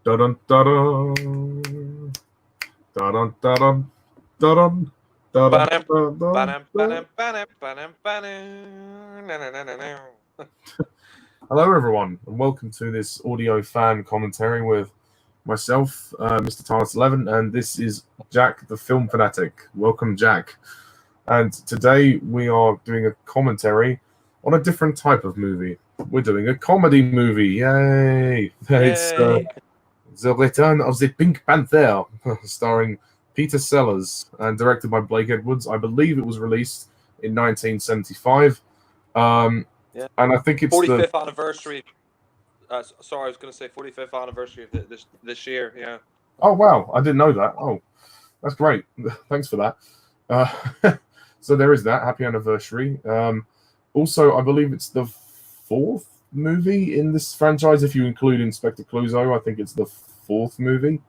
Dun dun dun dun dun dun Ba-dum, dun ba-dum, dun. ba-dum, ba-dum, ba-dum, ba-dum. Na, na, na, na, na. Hello, everyone, and welcome to this audio fan commentary with myself, Mr. Thomas 11, and this is Jack, the film fanatic. Welcome, Jack. And today we are doing a commentary on a different type of movie. We're doing a comedy movie. Yay! It's Yay. The Return of the Pink Panther, starring Peter Sellers and directed by Blake Edwards. I believe it was released in 1975. Yeah. And I think it's the 45th anniversary. Sorry, I was going to say 45th anniversary of this year. Yeah. Oh wow, I didn't know that. Oh, that's great. Thanks for that. So there is that. Happy anniversary. Also, I believe it's the fourth movie in this franchise. If you include Inspector Clouseau, I think it's the fourth movie.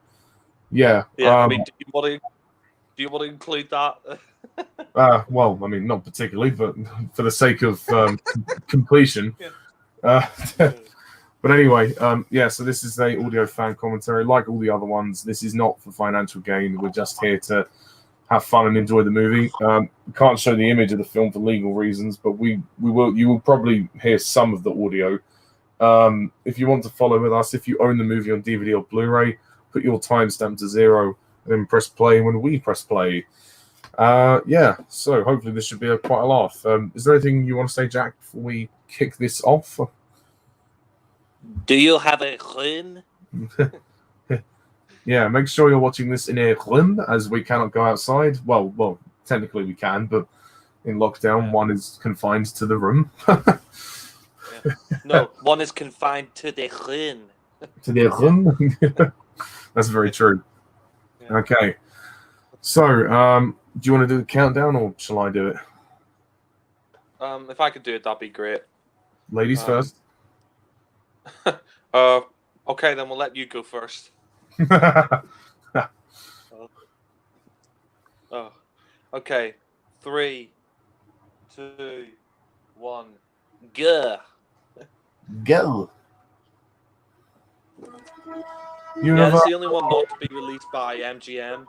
Yeah. Yeah. I mean, do you want to include that? Well, I mean, not particularly, but for the sake of completion. Yeah. Uh, But anyway, yeah, so this is a audio fan commentary. Like all the other ones, this is not for financial gain. We're just here to have fun and enjoy the movie. We can't show the image of the film for legal reasons, but you will probably hear some of the audio. If you want to follow with us, if you own the movie on DVD or Blu-ray, put your timestamp to 0 and then press play when we press play. Yeah, so hopefully this should be quite a laugh. Is there anything you want to say, Jack, before we kick this off? Do you have a room? Yeah, make sure you're watching this in a room, as we cannot go outside. Well, technically we can, but in lockdown, one is confined to the room. Yeah. No, one is confined to the room. To the room. That's very true. Yeah. Okay, so do you want to do the countdown, or shall I do it? If I could do it, that'd be great. Ladies first. Okay, then we'll let you go first. Oh, okay. 3, 2, 1, go. Go. Yeah, it's the only one not to be released by MGM.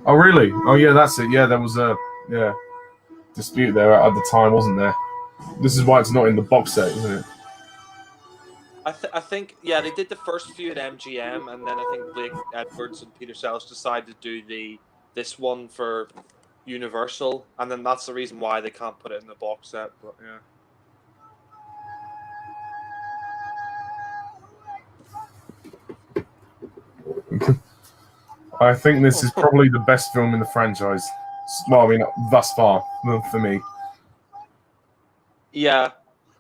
Oh, really? Oh, yeah, that's it. Yeah, there was a dispute there at the time, wasn't there? This is why it's not in the box set, isn't it? I think yeah, they did the first few at MGM, and then I think Blake Edwards and Peter Sellers decided to do this one for Universal, and then that's the reason why they can't put it in the box set. But yeah. I think this is probably the best film in the franchise. Well, I mean, thus far, for me. Yeah,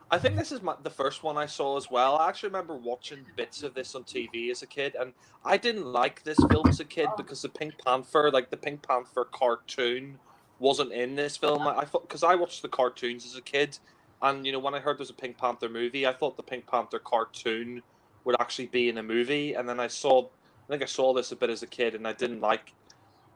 I think this is the first one I saw as well. I actually remember watching bits of this on TV as a kid, and I didn't like this film as a kid because the Pink Panther cartoon, wasn't in this film. I thought, because I watched the cartoons as a kid, and when I heard there's a Pink Panther movie, I thought the Pink Panther cartoon would actually be in a movie, and then I think I saw this a bit as a kid, and I didn't like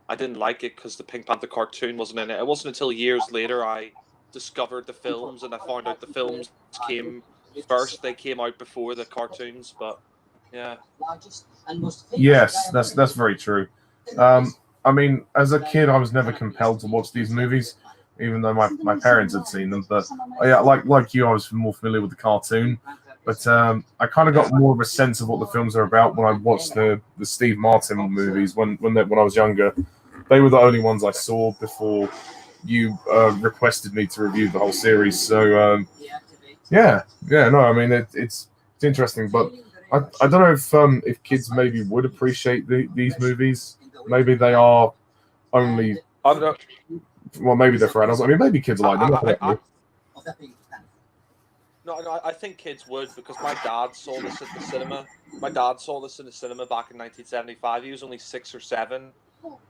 it because the Pink Panther cartoon wasn't in it. It wasn't until years later I discovered the films, and I found out the films came first. They came out before the cartoons, but yeah. Yes, that's very true. I mean, as a kid, I was never compelled to watch these movies, even though my parents had seen them. But yeah, like you, I was more familiar with the cartoon. But I kind of got more of a sense of what the films are about when I watched the Steve Martin movies when I was younger. They were the only ones I saw before you requested me to review the whole series. So yeah, no, I mean it's interesting, but I don't know if kids maybe would appreciate these movies. Maybe they are only. I don't know. Well, maybe they're for adults. I mean, maybe kids like them. No, I think kids would, because my dad saw this at the cinema. My dad saw this in the cinema back in 1975. He was only 6 or 7,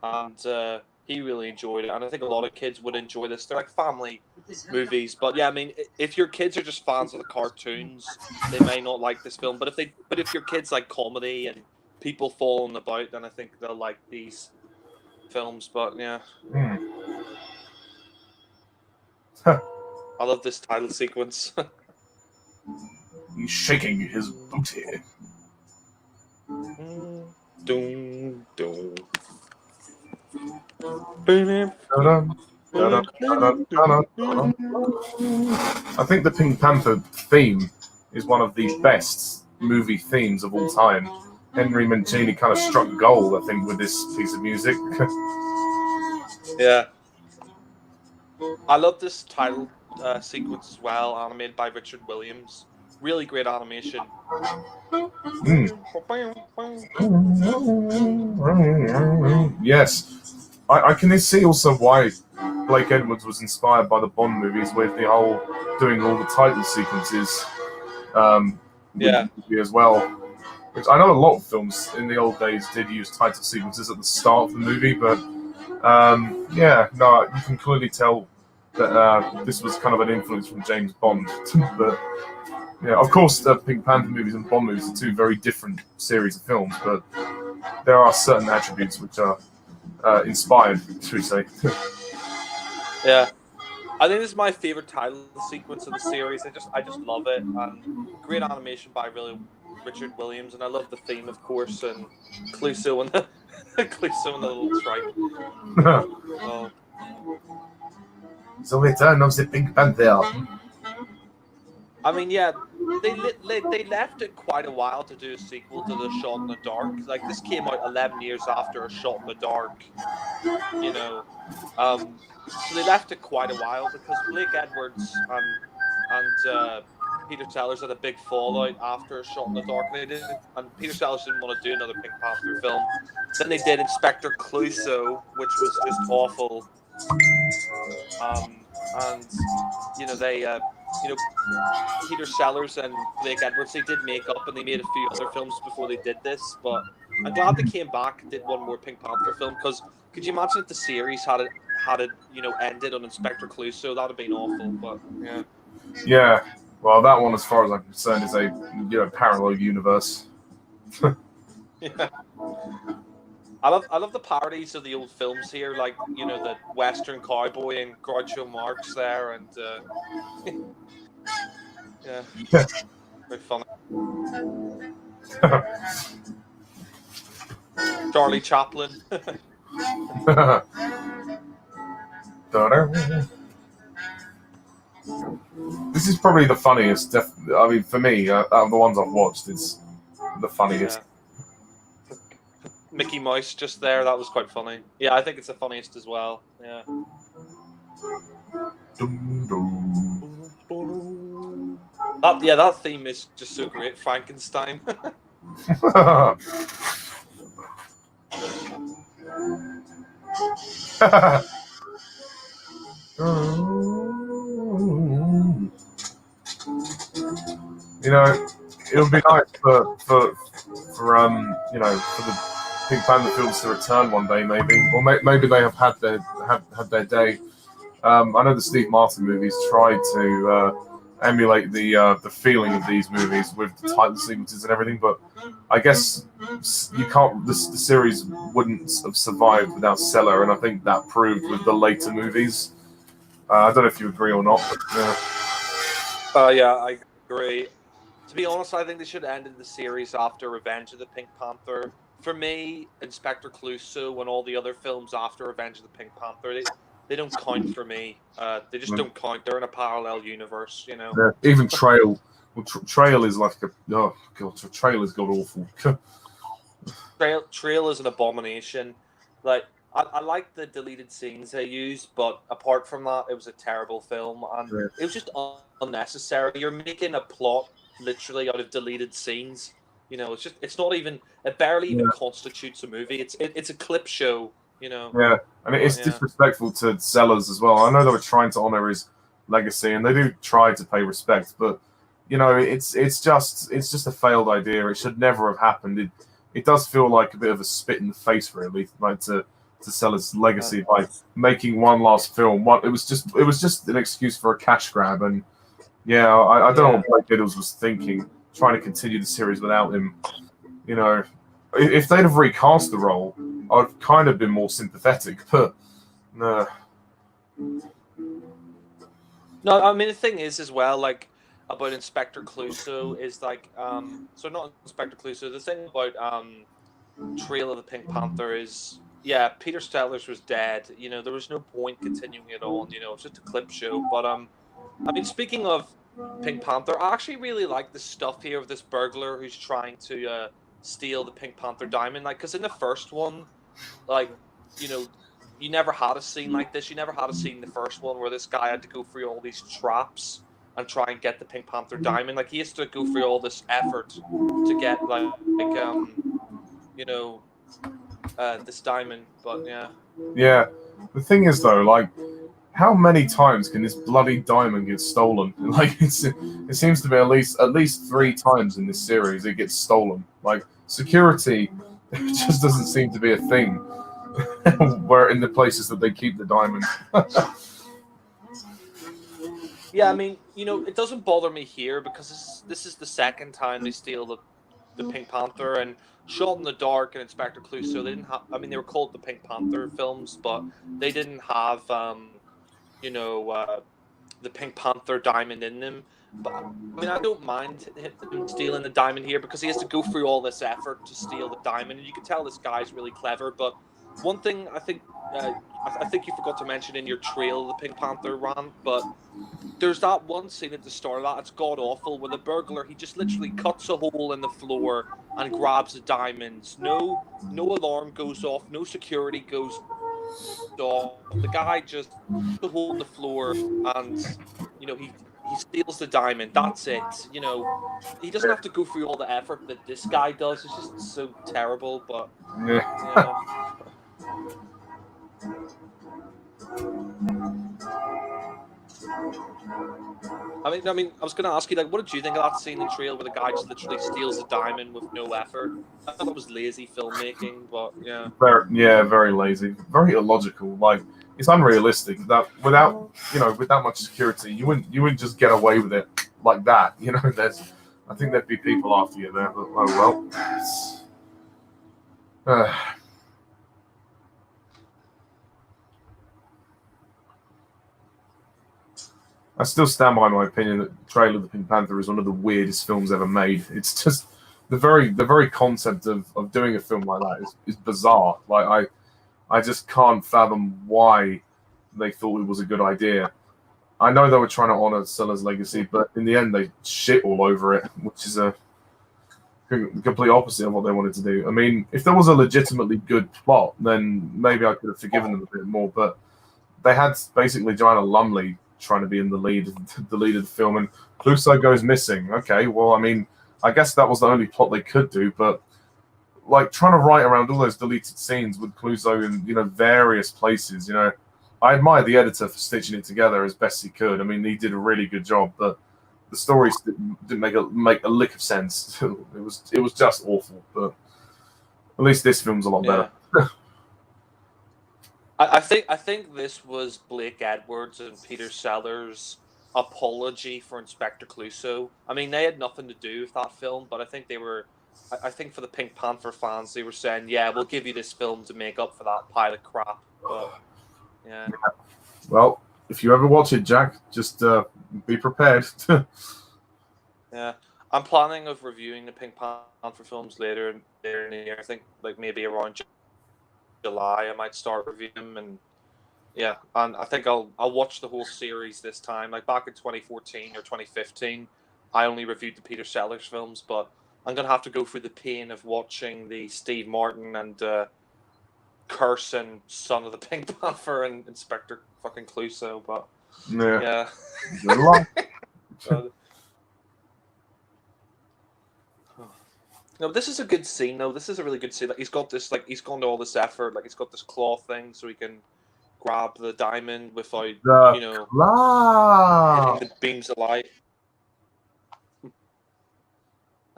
and he really enjoyed it. And I think a lot of kids would enjoy this. They're like family movies. But yeah, I mean, if your kids are just fans of the cartoons, they may not like this film. But if your kids like comedy and people falling about, then I think they'll like these films. But yeah. I love this title sequence. He's shaking his booty. Doom, doom. I think the Pink Panther theme is one of the best movie themes of all time. Henry Mancini kind of struck gold, I think, with this piece of music. Yeah. I love this title sequence as well, animated by Richard Williams. Really great animation. Yes. I can see also why Blake Edwards was inspired by the Bond movies with the whole doing all the title sequences with the movie as well. Which I know a lot of films in the old days did use title sequences at the start of the movie, but you can clearly tell that this was kind of an influence from James Bond. But yeah, of course, the Pink Panther movies and Bond movies are two very different series of films, but there are certain attributes which are inspired, should we say? Yeah, I think this is my favorite title sequence of the series. I just love it, and great animation by Richard Williams, and I love the theme, of course, and Clouseau and the Clouseau and the little tripe. Oh. The return of the Pink Panther. I mean, yeah, they left it quite a while to do a sequel to The Shot in the Dark. Like, this came out 11 years after A Shot in the Dark, you know. So they left it quite a while because Blake Edwards and Peter Sellers had a big fallout after A Shot in the Dark. And Peter Sellers didn't want to do another Pink Panther film. Then they did Inspector Clouseau, which was just awful. And they Peter Sellers and Blake Edwards, they did make up and they made a few other films before they did this, but I'm glad they came back and did one more Pink Panther film, because could you imagine if the series had it ended on Inspector Clouseau? That would have been awful, but yeah. Yeah, well, that one, as far as I'm concerned, is a parallel universe. Yeah. I love the parodies of the old films here, like the Western Cowboy and Groucho Marx there, and yeah, very funny. Charlie Chaplin. This is probably the funniest. I mean, for me, out of the ones I've watched, it's the funniest. Yeah. Mickey Mouse just there, that was quite funny. Yeah, I think it's the funniest as well. Yeah. That theme is just so great. Frankenstein. It would be nice for the Pink Panther films to return one day, maybe, or maybe they have had their day. I know the Steve Martin movies tried to emulate the feeling of these movies with the title sequences and everything, but I guess you can't. The series wouldn't have survived without Seller, and I think that proved with the later movies. I don't know if you agree or not, but yeah, I agree. To be honest, I think they should have ended the series after Revenge of the Pink Panther. For me, Inspector Clouseau and all the other films after Revenge of the Pink Panther, they don't count for me. They just don't count. They're in a parallel universe, Yeah, even Trail. Well, Trail is like oh god, Trail is god awful. Trail is an abomination. Like I like the deleted scenes they used, but apart from that, it was a terrible film, and it was just unnecessary. You're making a plot literally out of deleted scenes. It's not even. It barely even constitutes a movie. It's a clip show. Yeah, I mean, it's disrespectful to Sellers as well. I know they were trying to honor his legacy, and they do try to pay respect, but it's just a failed idea. It should never have happened. It does feel like a bit of a spit in the face, really, like to Sellers' legacy by making one last film. It was just an excuse for a cash grab, and I don't know what Blake Edwards was thinking, trying to continue the series without him. If they'd have recast the role, I'd kind of been more sympathetic, but no. No, I mean, the thing is as well, like, about Inspector Clouseau is like, so not Inspector Clouseau. The thing about Trail of the Pink Panther is, yeah, Peter Sellers was dead. You know, there was no point continuing it on. You know, it's just a clip show. But I mean, speaking of Pink Panther, I actually really like the stuff here of this burglar who's trying to steal the Pink Panther diamond. Like, because in the first one, like, you know, you never had a scene like this. You never had a scene in the first one where this guy had to go through all these traps and try and get the Pink Panther diamond. Like, he has to go through all this effort to get you know, this diamond. But yeah. Yeah. The thing is, though, like, how many times can this bloody diamond get stolen? Like, it seems to be at least 3 times in this series it gets stolen. Like, security just doesn't seem to be a thing where in the places that they keep the diamond. Yeah, I mean, you know, it doesn't bother me here because this is the second time they steal the Pink Panther, and Shot in the Dark and Inspector Clouseau, they didn't have, I mean, they were called the Pink Panther films, but they didn't have you know, the Pink Panther diamond in them. But I mean, I don't mind him stealing the diamond here because he has to go through all this effort to steal the diamond, and you can tell this guy's really clever. But one thing I think I think you forgot to mention in your Trail of the Pink Panther rant, but there's that one scene at the start of that, it's god awful, where the burglar, he just literally cuts a hole in the floor and grabs the diamonds. No alarm goes off, no security goes off. The guy just cuts a hole in the floor and, you know, he steals the diamond. That's it. You know, he doesn't have to go through all the effort that this guy does. It's just so terrible, but yeah. I mean, I was going to ask you, like, what did you think of that scene in Trail where the guy just literally steals a diamond with no effort? I thought it was lazy filmmaking, but yeah. Very lazy, very illogical. Like, it's unrealistic that without much security, you wouldn't just get away with it like that. You know, I think there'd be people after you there. But oh well. I still stand by my opinion that Trail of the Pink Panther is one of the weirdest films ever made. It's just the very concept of doing a film like that is bizarre. Like, I just can't fathom why they thought it was a good idea. I know they were trying to honor Sellers' legacy, but in the end they shit all over it, which is a complete opposite of what they wanted to do. I mean, if there was a legitimately good plot, then maybe I could have forgiven them a bit more. But they had basically Joanna Lumley trying to be in the lead of the film, and Clouseau goes missing. Okay, well, I mean, I guess that was the only plot they could do, but like trying to write around all those deleted scenes with Clouseau in various places, I admire the editor for stitching it together as best he could. I mean, he did a really good job, but the stories didn't make a lick of sense. It was just awful, but at least this film's a lot better. I think this was Blake Edwards and Peter Sellers' apology for Inspector Clouseau. I mean, they had nothing to do with that film, but I think for the Pink Panther fans, they were saying, "Yeah, we'll give you this film to make up for that pile of crap." But, yeah. Well, if you ever watch it, Jack, just be prepared. Yeah, I'm planning of reviewing the Pink Panther films later in the year. I think like maybe around July I might start reviewing them, and yeah, and I think I'll watch the whole series this time. Like back in 2014 or 2015, I only reviewed the Peter Sellers films, but I'm gonna have to go through the pain of watching the Steve Martin and Curse and Son of the Pink Panther and Inspector fucking Clouseau. But yeah. Good luck. No, this is a good scene. No, this is a really good scene. Like he's got this, like he's gone to all this effort. Like he's got this claw thing, so he can grab the diamond without, hitting the beams of light.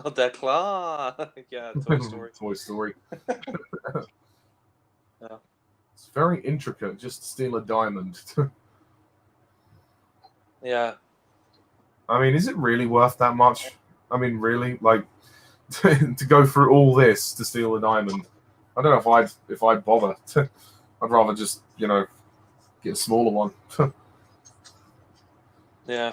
Oh, the claw! Yeah, Toy Story. Toy Story. Yeah. It's very intricate. Just to steal a diamond. Yeah. I mean, is it really worth that much? I mean, really, like. To go through all this to steal a diamond, I don't know if I'd bother. I'd rather just get a smaller one. Yeah,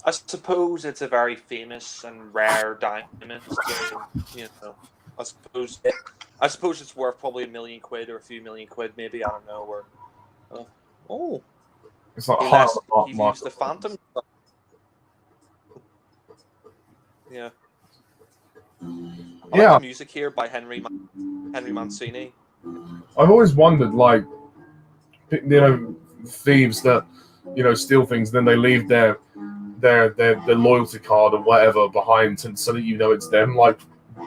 I suppose it's a very famous and rare diamond. So, I suppose it's worth probably £1 million or a few million quid, maybe. I don't know. Or It's like he used the Phantom. Yeah. I like the music here by Henry Mancini. I've always wondered, like, thieves that steal things, then they leave their loyalty card or whatever behind, so that it's them. Like,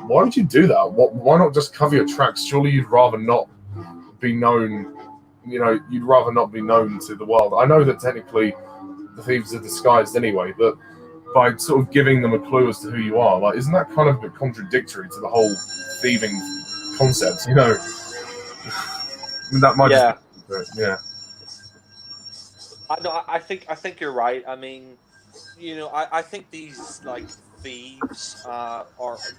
why would you do that? Why not just cover your tracks? Surely you'd rather not be known. You'd rather not be known to the world. I know that technically the thieves are disguised anyway, but by sort of giving them a clue as to who you are, like, isn't that kind of a bit contradictory to the whole thieving concept? That might yeah. I think you're right. I mean, I think these like thieves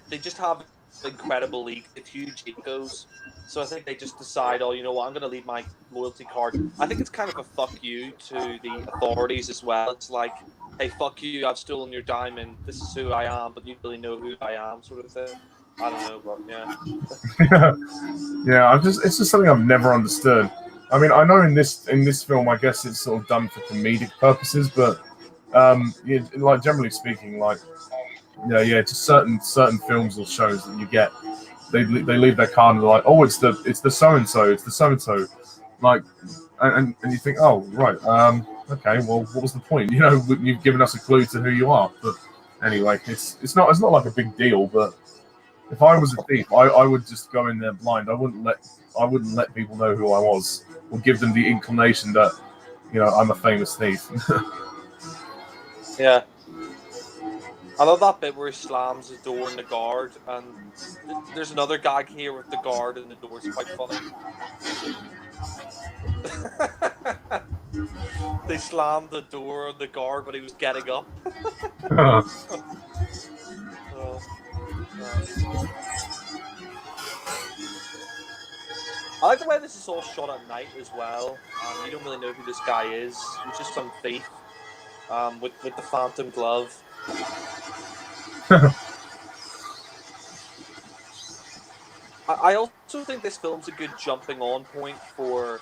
they just have incredible huge egos. So I think they just decide, oh, you know what, I'm going to leave my loyalty card. I think it's kind of a fuck you to the authorities as well. It's like, hey, fuck you, I've stolen your diamond. This is who I am, but you really know who I am, sort of thing. I don't know, but yeah. Yeah, it's just something I've never understood. I mean, I know in this film, I guess it's sort of done for comedic purposes, but like generally speaking, like just certain films or shows that you get, they leave their card and they're like, oh, it's the so and so, like, and you think, oh right, okay, well, what was the point? You've given us a clue to who you are, but anyway, it's not like a big deal, but. If I was a thief, I would just go in there blind. I wouldn't let people know who I was, or give them the inclination that I'm a famous thief. Yeah, I love that bit where he slams the door in the guard, and there's another gag here with the guard and the door. It's quite funny. They slammed the door on the guard when he was getting up. I like the way this is all shot at night as well. You don't really know who this guy is. He's just some thief with the phantom glove. I also think this film's a good jumping on point for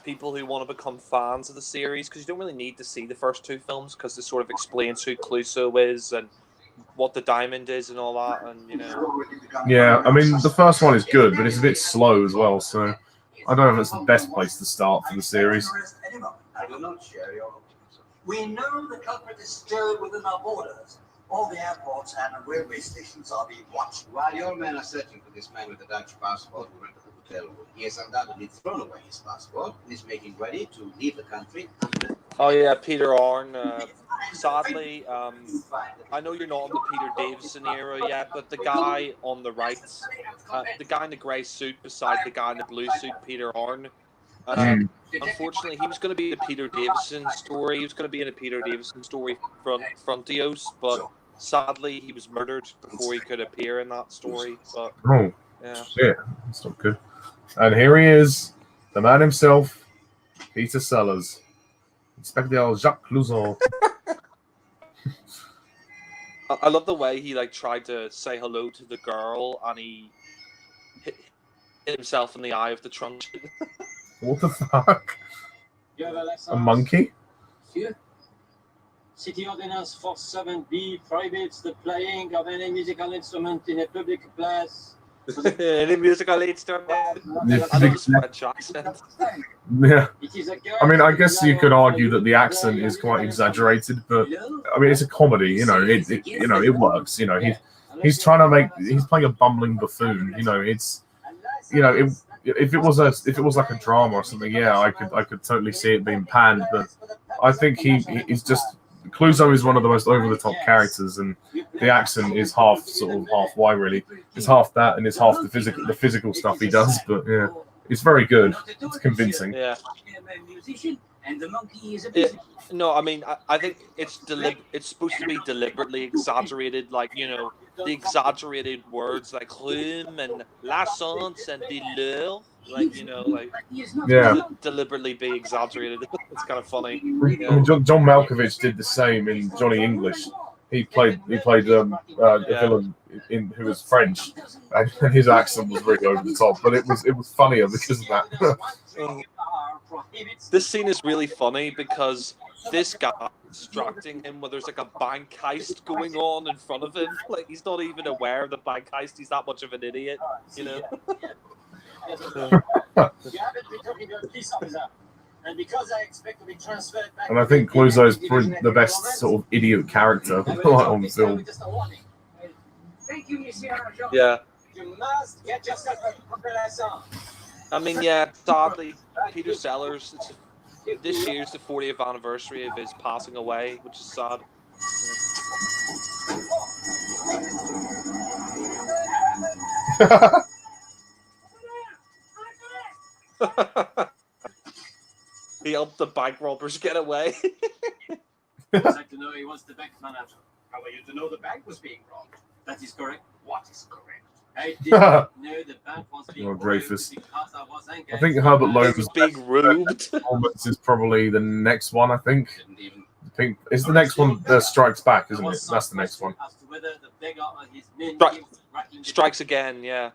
people who want to become fans of the series, because you don't really need to see the first two films, because it sort of explains who Clouseau is and what the diamond is and all that, and Yeah, I mean, the first one is good, but it's a bit slow as well, so I don't know if it's the best place to start for the series. We know the culprit is still within our borders. All the airports and railway stations are being watched. While your men are searching for this man with the Dutch passport who rented the hotel room, he has undoubtedly thrown away his passport and is making ready to leave the country. Oh yeah, Peter Orne. Sadly, I know you're not in the Peter Davison era yet, but the guy on the right, the guy in the grey suit beside the guy in the blue suit, Peter Orne, unfortunately, he was going to be in a Peter Davison story. He was going to be in a Peter Davison story Frontios, but sadly, he was murdered before he could appear in that story. But shit, that's not good. And here he is, the man himself, Peter Sellers, Inspector Jacques Clouseau. I love the way he tried to say hello to the girl, and he hit himself in the eye of the truncheon. What the fuck? A monkey? City Ordinance 47B prohibits the playing of any musical instrument in a public place. Any musical instrument? I love the French accent. Yeah. I mean, I guess you could argue that the accent is quite exaggerated, but I mean, it's a comedy. It works. He's trying to he's playing a bumbling buffoon. If it was like a drama or something, yeah, I could totally see it being panned. But I think he's just. Clouseau is one of the most over-the-top characters, and the accent is half why really. It's half that, and it's half the physical stuff he does. But yeah, it's very good. It's convincing. Yeah. No, I mean, I think it's supposed to be deliberately exaggerated, the exaggerated words like "clume" and "l'essence" and "de l'heure," deliberately be exaggerated. It's kind of funny. I mean, John Malkovich did the same in Johnny English. He played a villain who was French, and his accent was really over the top. But it was funnier because of that. This scene is really funny because this guy is distracting him where there's like a bank heist going on in front of him. Like he's not even aware of the bank heist. He's that much of an idiot, you know. And because I expect to be transferred back, And I think Clouseau's the best sort of idiot character on film. Yeah. You must get yourself a proper lesson. I mean, yeah, sadly, Peter Sellers, this year's the 40th anniversary of his passing away, which is sad. He helped the bank robbers get away. I'd like to know he was the bank manager. How are you to know the bank was being robbed? That is correct. What is correct? I did not know the bank was being robbed Dreyfus. because I was engaged. I think Herbert He was Loeb's being robbed. performance is probably the next one. I think. Didn't even. Is the next one Strikes Back, isn't it? That's the next one. As to whether the beggar or his men Strikes again, yeah.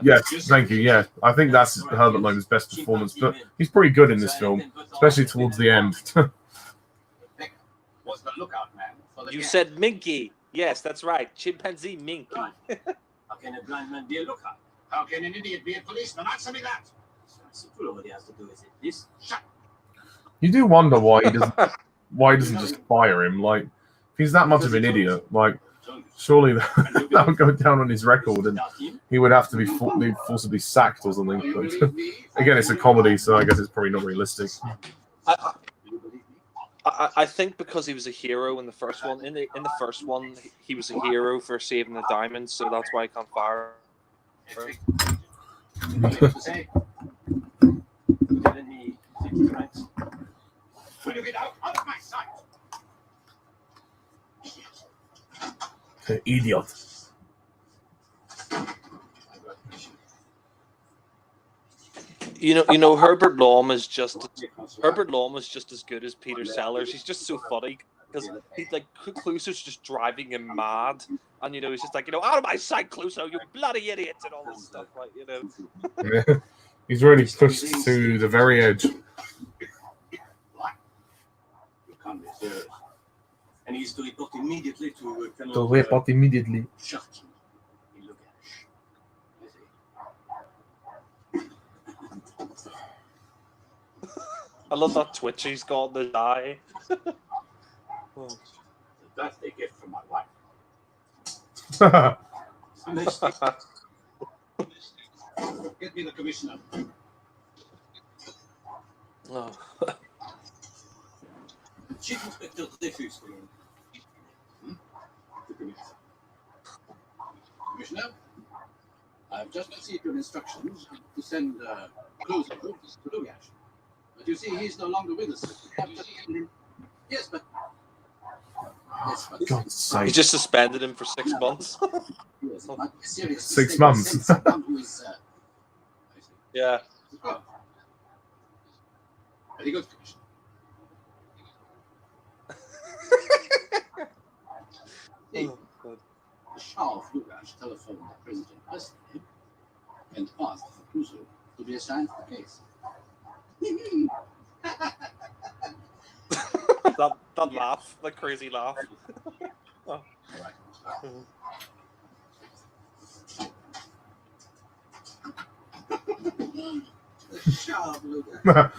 Yes, thank you. Yeah, I think that's Herbert Loeb's best performance, but he's pretty good in this film, especially towards the end. Becker was the lookout man for the You gang. said Minky. Yes, that's right. Chimpanzee Minky. How can a blind man be a lookout? How can an idiot be a policeman? Answer me that. Simple, what he has to do is this. Shut. You do wonder why he doesn't just fire him. Like, if he's that much of an idiot, like, surely that would go down on his record, and he would have to be forcibly sacked or something. But again, it's a comedy, so I guess it's probably not realistic. I think because he was a hero in the first one. In the first one, he was a hero for saving the diamonds, so that's why I can't fire him. Will you get out of my sight? Idiot. You know, Herbert Lom is just as good as Peter Sellers. He's just so funny because he's like Clouseau's just driving him mad, and he's just like out of my sight, Clouseau, you bloody idiots, and all this stuff, like He's really pushed to the very edge. You can't be serious. And he's to report immediately to To report immediately. Sharky in Lugash. I love that twitch he's got in the eye. It's a birthday gift from my wife. Get me the commissioner. Oh. Chief Inspector Dreyfus. The commissioner. Commissioner, I've just received your instructions to send Clouseau to Lugash. But you see, he's no longer with us. Yes, but... God's sake. He just suspended him for 6 months. Yes, but seriously, 6 months. send someone who is, Yeah. Very good, Commissioner. Oh, God. The Shah of Lugash telephoned the President personally and asked for Clouseau to be assigned to the case. that laugh, that crazy laugh. Oh. The Shah of Lugash.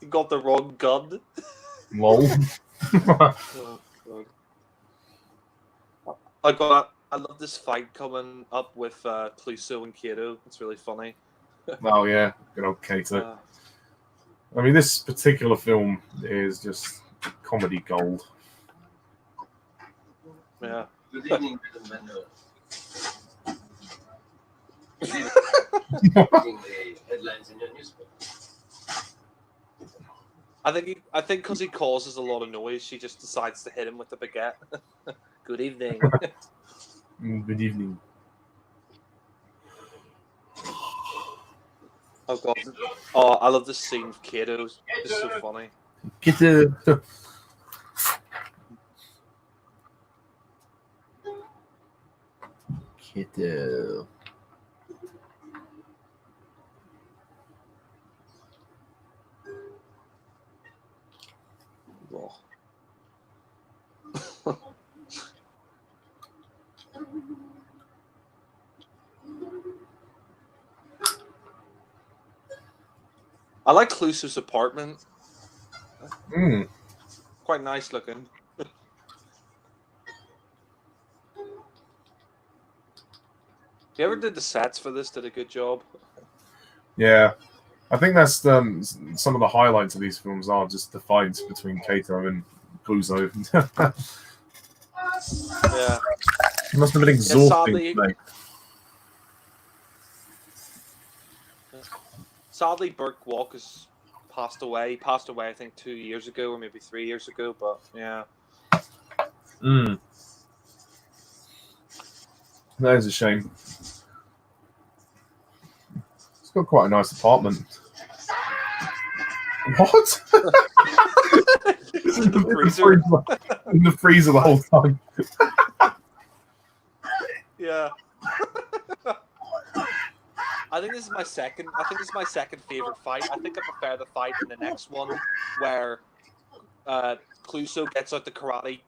You got the wrong gun. Lol. Oh, God. I love this fight coming up with Clouseau and Kato. It's really funny. Oh yeah, good old Kato. I mean, this particular film is just comedy gold. Yeah. Good evening, Madam Bender. Reading the headlines in your newspaper. I think because he causes a lot of noise, she just decides to hit him with the baguette. Good evening. Good evening. Oh god. Oh, I love this scene of Kato. It's so funny. Kato. Kato. Oh. I like Cluso's apartment. Quite nice looking. Whoever did the sets for this did a good job. Yeah. I think that's some of the highlights of these films are just the fights between Kato and Cluso. Yeah. It must have been exhausting. Sadly, Burke Walker's passed away. He passed away, I think, 2 years ago or maybe 3 years ago. But yeah. That is a shame. It's got quite a nice apartment. What? In the freezer. In the freezer the whole time. Yeah. I think this is my second favorite fight. I think I prefer the fight in the next one where Cluso gets out the karate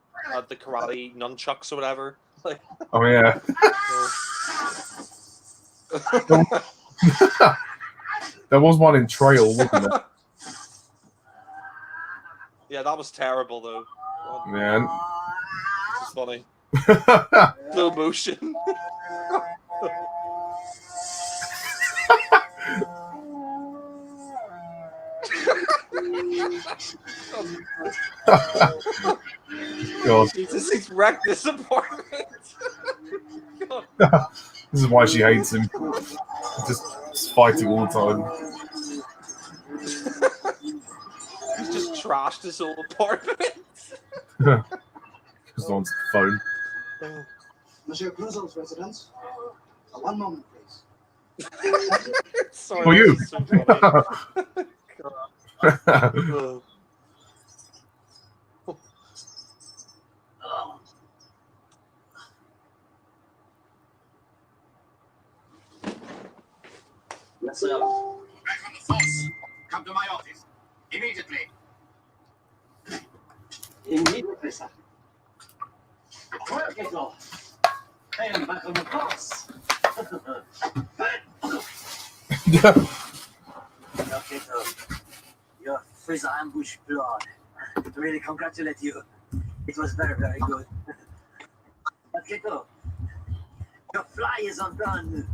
nunchucks or whatever. Like, oh yeah. There was one in Trail, wasn't there? Yeah, that was terrible though. Man. It's funny. Slow motion. God. Jesus, he's wrecked this apartment. This is why she hates him. Just fighting all the time. He's just trashed his whole apartment. Just on the phone. Monsieur Cluso's residence. One moment, please. Sorry, For you. So funny. Yes, sir. Back from the force. Come to my office immediately. Immediately, sir. Well, Kato, I am back on the force. Now, Kato, your freezer ambush blood. I really congratulate you. It was very, very good. But Kato, your fly is undone.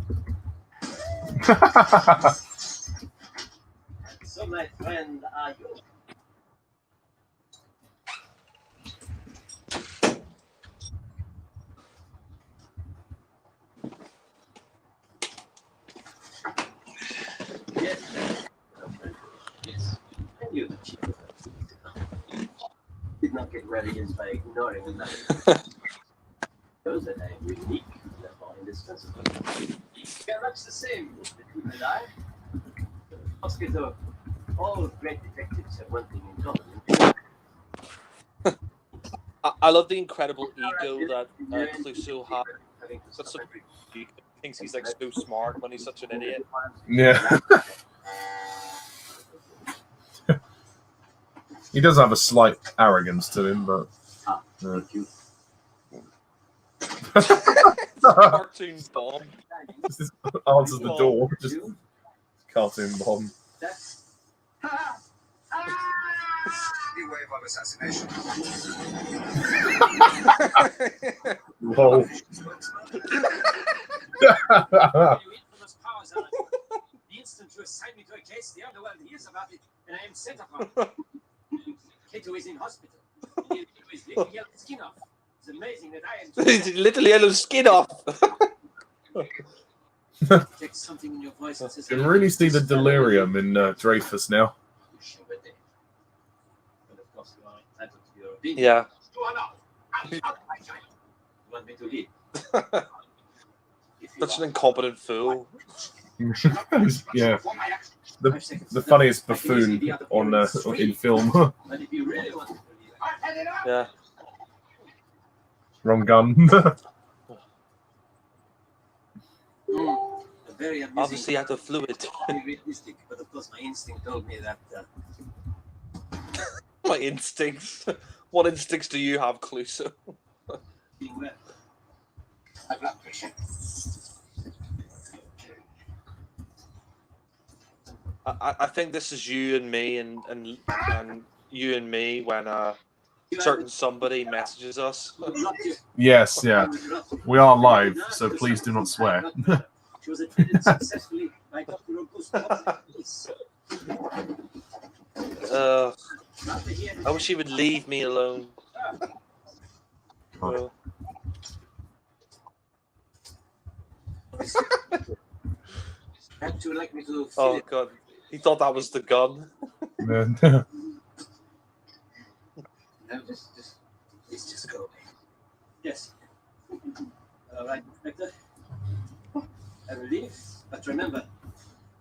So, my friend, are you? Yes. Yes. And you, Chief. Did not get ready just by ignoring the matter. Shows that I am unique, therefore indispensable. We are much the same, the two and I. Mosquito, all great detectives have one thing in common. I love the incredible ego that Cluso has. He thinks he's like so smart when he's such an idiot. Yeah. He does have a slight arrogance to him, but. Thank you. Cartoon bomb. Just answers the door. Just cartoon bomb. The wave of assassination. Lol. The instant you assign me to a case, the underworld hears about it, and I am sent upon. Kato is in hospital. He is literally yellow skin off. It's amazing that I am. He's literally yellow skin off. Take something in your voice and says, You can really see the delirium in Dreyfus now. Yeah. You want me to leave? Such an incompetent fool. Yeah, the funniest buffoon on in film. But if you really want to leave, Yeah. Wrong gun. very amusing. Obviously out of fluid. Very realistic, but of course my instinct told me that My instincts. What instincts do you have, Cluso? being well. High blood pressure. I think this is you and me and you and me when certain somebody messages us. Yes, yeah. We are live, so please do not swear. She was admitted successfully by Dr. Augusto. I wish he would leave me alone. Perhaps you would like me to fill Oh it. god, he thought that was the gun. No, please just go. Yes. All right, Inspector. I will leave, but remember,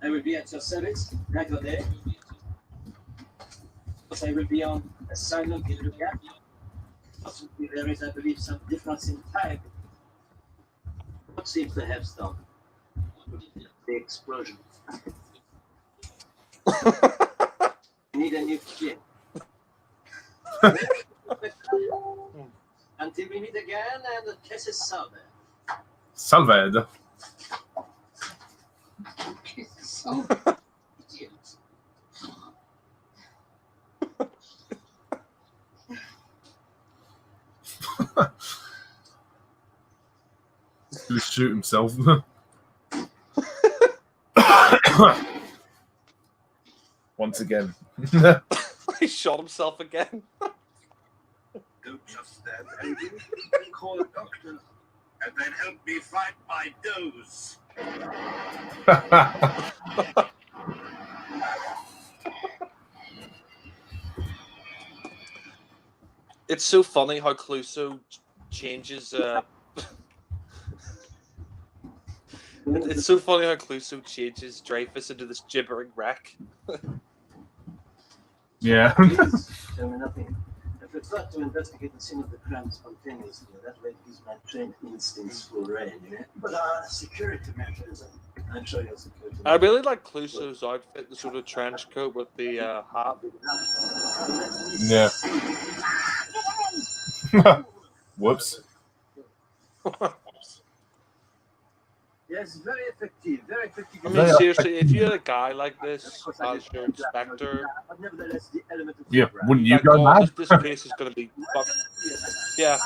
I will be at your service night or day. Because I will be on assignment in the gap. Possibly there is, I believe, some difference in time. What seems to have stopped? The explosion. Need a new kid. Until we meet again, and the case is solved. Salved. So, idiot. He's gonna shoot himself. Once again. He shot himself again. Don't just stand angry. Call a doctor and then help me find my dose. It's so funny how Cluso changes. It's so funny how Cluso changes Dreyfus into this gibbering wreck. Yeah. Please tell me nothing. I prefer to investigate the scene of the crime spontaneously. That way, it gives my trained instincts full rein. But security measures. I'm sure your security. I really like Cluso's outfit, the sort of trench coat with the hat. Yeah. Whoops. Yes, very effective. Very effective. I mean, seriously, if you had a guy like this as your inspector, But nevertheless, the element of Yeah, surprise. wouldn't you like, go oh, mad? this case is going to be fucked. Yeah.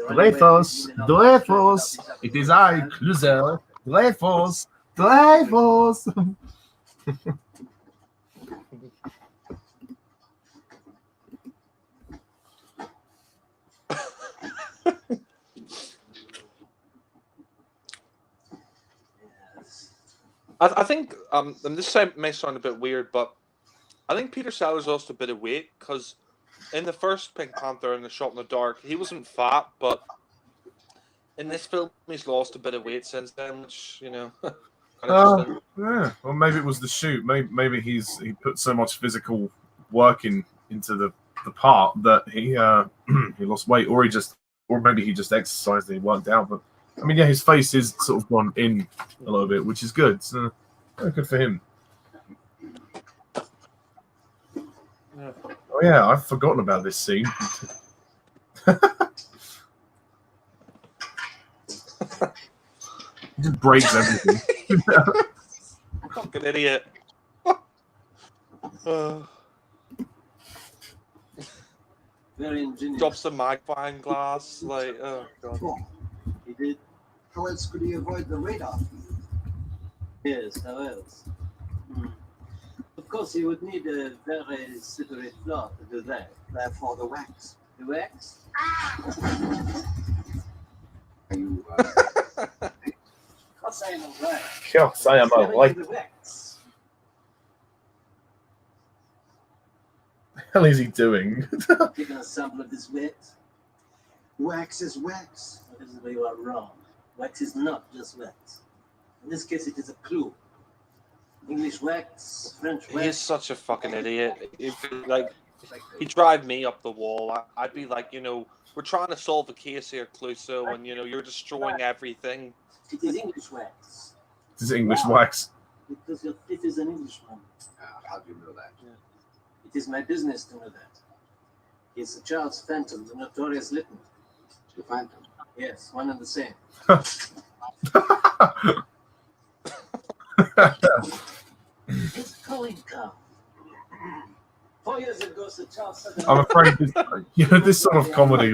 Dreyfus, Dreyfus, it is I, Cluso. Dreyfus, Dreyfus. I think, and this may sound a bit weird, but I think Peter Sellers lost a bit of weight because in the first Pink Panther and the Shot in the Dark, he wasn't fat, but in this film, he's lost a bit of weight since then, which, you know, kind of interesting. Yeah. Well, maybe it was the shoot. Maybe he put so much physical work into the part that he he lost weight, or maybe he just exercised and he worked out. But I mean, yeah, his face is sort of gone in a little bit, which is good. So good for him. Yeah. Oh yeah, I've forgotten about this scene. He just breaks everything. Fucking idiot. Very ingenious. Drops the magnifying glass, like, oh god. He did. How else could he avoid the radar? Yes, how else? Of course, he would need a very slippery floor to do that. Therefore, the wax. The wax? You, Of Can't say I'm alright. Can't say I'm alright. The wax. What the hell is he doing? Taking a sample of this wax. Wax is wax. This is where you are wrong. Wax is not just wax. In this case, it is a clue. English wax, French wax. He is such a fucking idiot. Like, he'd drive me up the wall. I'd be like, we're trying to solve a case here, Cluso, and you're destroying everything. It is English wax. This is English wax. Because your thief is an Englishman. How do you know that? It is my business to know that. He is Charles Phantom, the notorious Lytton. The Phantom. Yes, one and the same. It's going down. 4 years ago, Sir Charles said I'm afraid this sort of comedy,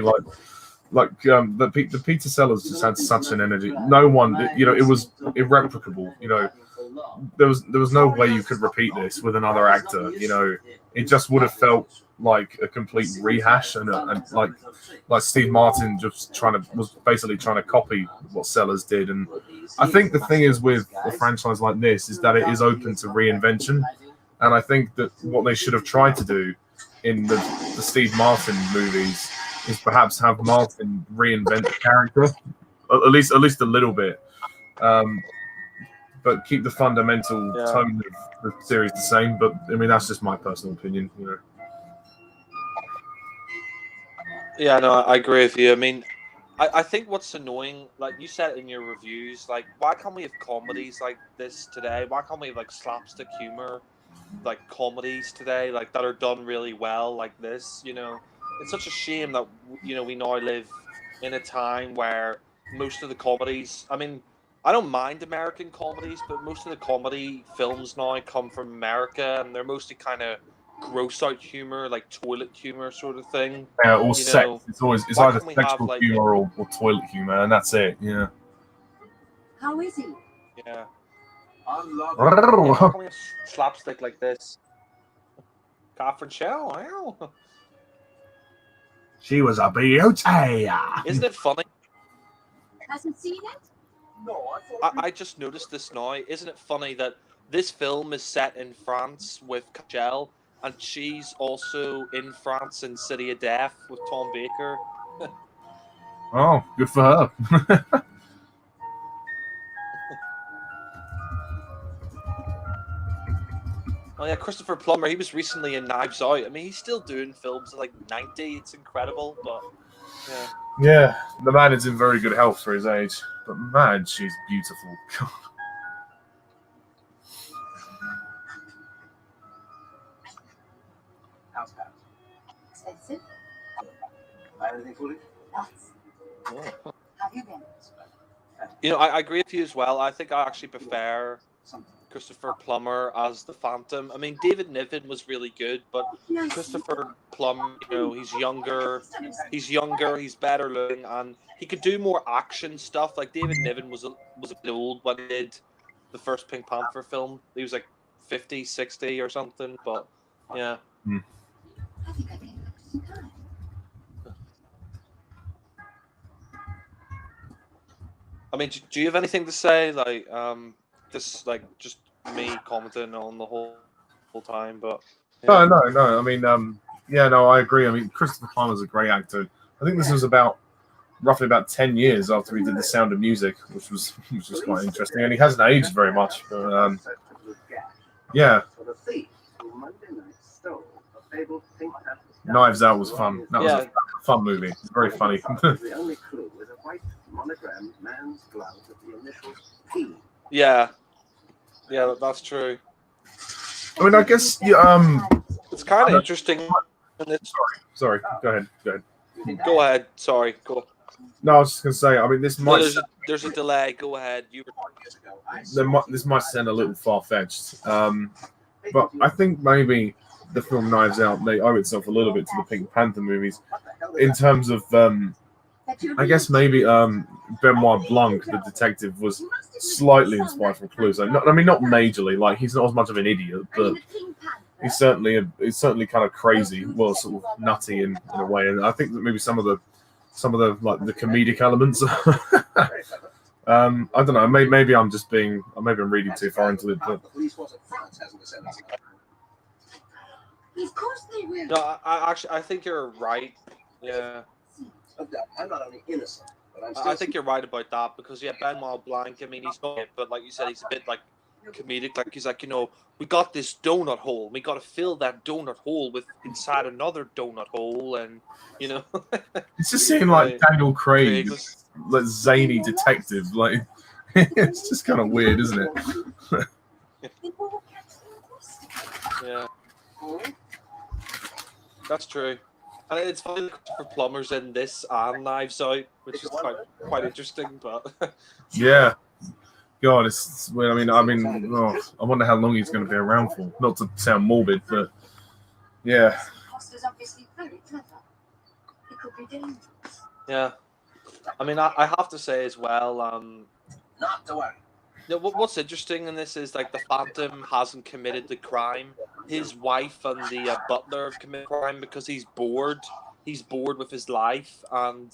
the Peter Sellers just had such an energy. No one, it was irreplicable. There was no way you could repeat this with another actor. It just would have felt like a complete rehash, and like Steve Martin was basically trying to copy what Sellers did. And I think the thing is with a franchise like this is that it is open to reinvention. And I think that what they should have tried to do in the Steve Martin movies is perhaps have Martin reinvent the character, at least a little bit, but keep the fundamental tone of the series the same. But I mean, that's just my personal opinion. Yeah, no, I agree with you. I mean, I think what's annoying, like you said in your reviews, like why can't we have comedies like this today? Why can't we have like slapstick humor? Like comedies today, like that are done really well, like this. It's such a shame that we now live in a time where most of the comedies. I mean, I don't mind American comedies, but most of the comedy films now come from America, and they're mostly kind of gross out humor, like toilet humor sort of thing. Yeah, or sex. It's either sexual humor or toilet humor, and that's it. Yeah. How is he? Yeah. Unloving. Slapstick like this. Catherine Shell, wow. She was a beauty. Isn't it funny? Hasn't seen it? No, I thought I just noticed this now. Isn't it funny that this film is set in France with Shell, and she's also in France in City of Death with Tom Baker? Oh, good for her. Oh yeah, Christopher Plummer. He was recently in Knives Out. I mean, he's still doing films at like 90. It's incredible, but yeah. Yeah, the man is in very good health for his age. But man, she's beautiful. House pass. Expensive? Buy anything for it? Lots. Yeah. Have you been? I agree with you as well. I think I actually prefer Christopher Plummer as the Phantom. I mean, David Niven was really good, but Christopher Plummer, he's younger, he's better looking, and he could do more action stuff. Like David Niven was a bit old when he did the first Pink Panther film. He was like 50, 60 or something, but yeah. I think I can look some time. I mean, do you have anything to say? Like, just me commenting on the whole time, but yeah. No. I mean, I agree. I mean, Christopher Plummer's a great actor. I think this was roughly about 10 years after he did The Sound of Music, which was quite interesting. And he hasn't aged very much. But, yeah. Knives Out was fun. That was a fun movie. Very funny. The only clue is a white monogrammed man's blouse with the initials P. Yeah, that's true. I mean, I guess It's kind of interesting. Sorry. Go ahead. Go ahead. Sorry. Go. No, I was just gonna say. I mean, this might. There's a delay. Go ahead. This might sound a little far fetched, but I think maybe the film Knives Out may owe itself a little bit to the Pink Panther movies, in terms of I guess maybe Benoit Blanc, the detective, was slightly inspired from Clouseau. Not majorly. Like, he's not as much of an idiot, but he's certainly kind of crazy. Well, sort of nutty in a way. And I think that maybe some of the like the comedic elements I don't know. Maybe I'm just being. Maybe I'm reading too far into it. But The police force of France hasn't ascended. Of course they will. No, I think you're right. Yeah, I'm not only innocent, but I'm I think you're right about that because yeah, Benoit Blanc. I mean, he's not, but like you said, he's a bit like comedic. Like he's like, we got this donut hole. We got to fill that donut hole with inside another donut hole, and it's just seeing like Daniel Craig, Craig like zany detective. Like it's just kind of weird, isn't it? Yeah, that's true. And it's funny for Plumber's in this and Knives Out, which is quite interesting. But Yeah. God, it's weird. I I wonder how long he's going to be around for. Not to sound morbid, but yeah. Foster's obviously very clever. It could be dangerous. yeah, I mean, I have to say as well. not to worry. What's interesting in this is like the Phantom hasn't committed the crime. His wife and the butler have committed crime because he's bored. He's bored with his life, and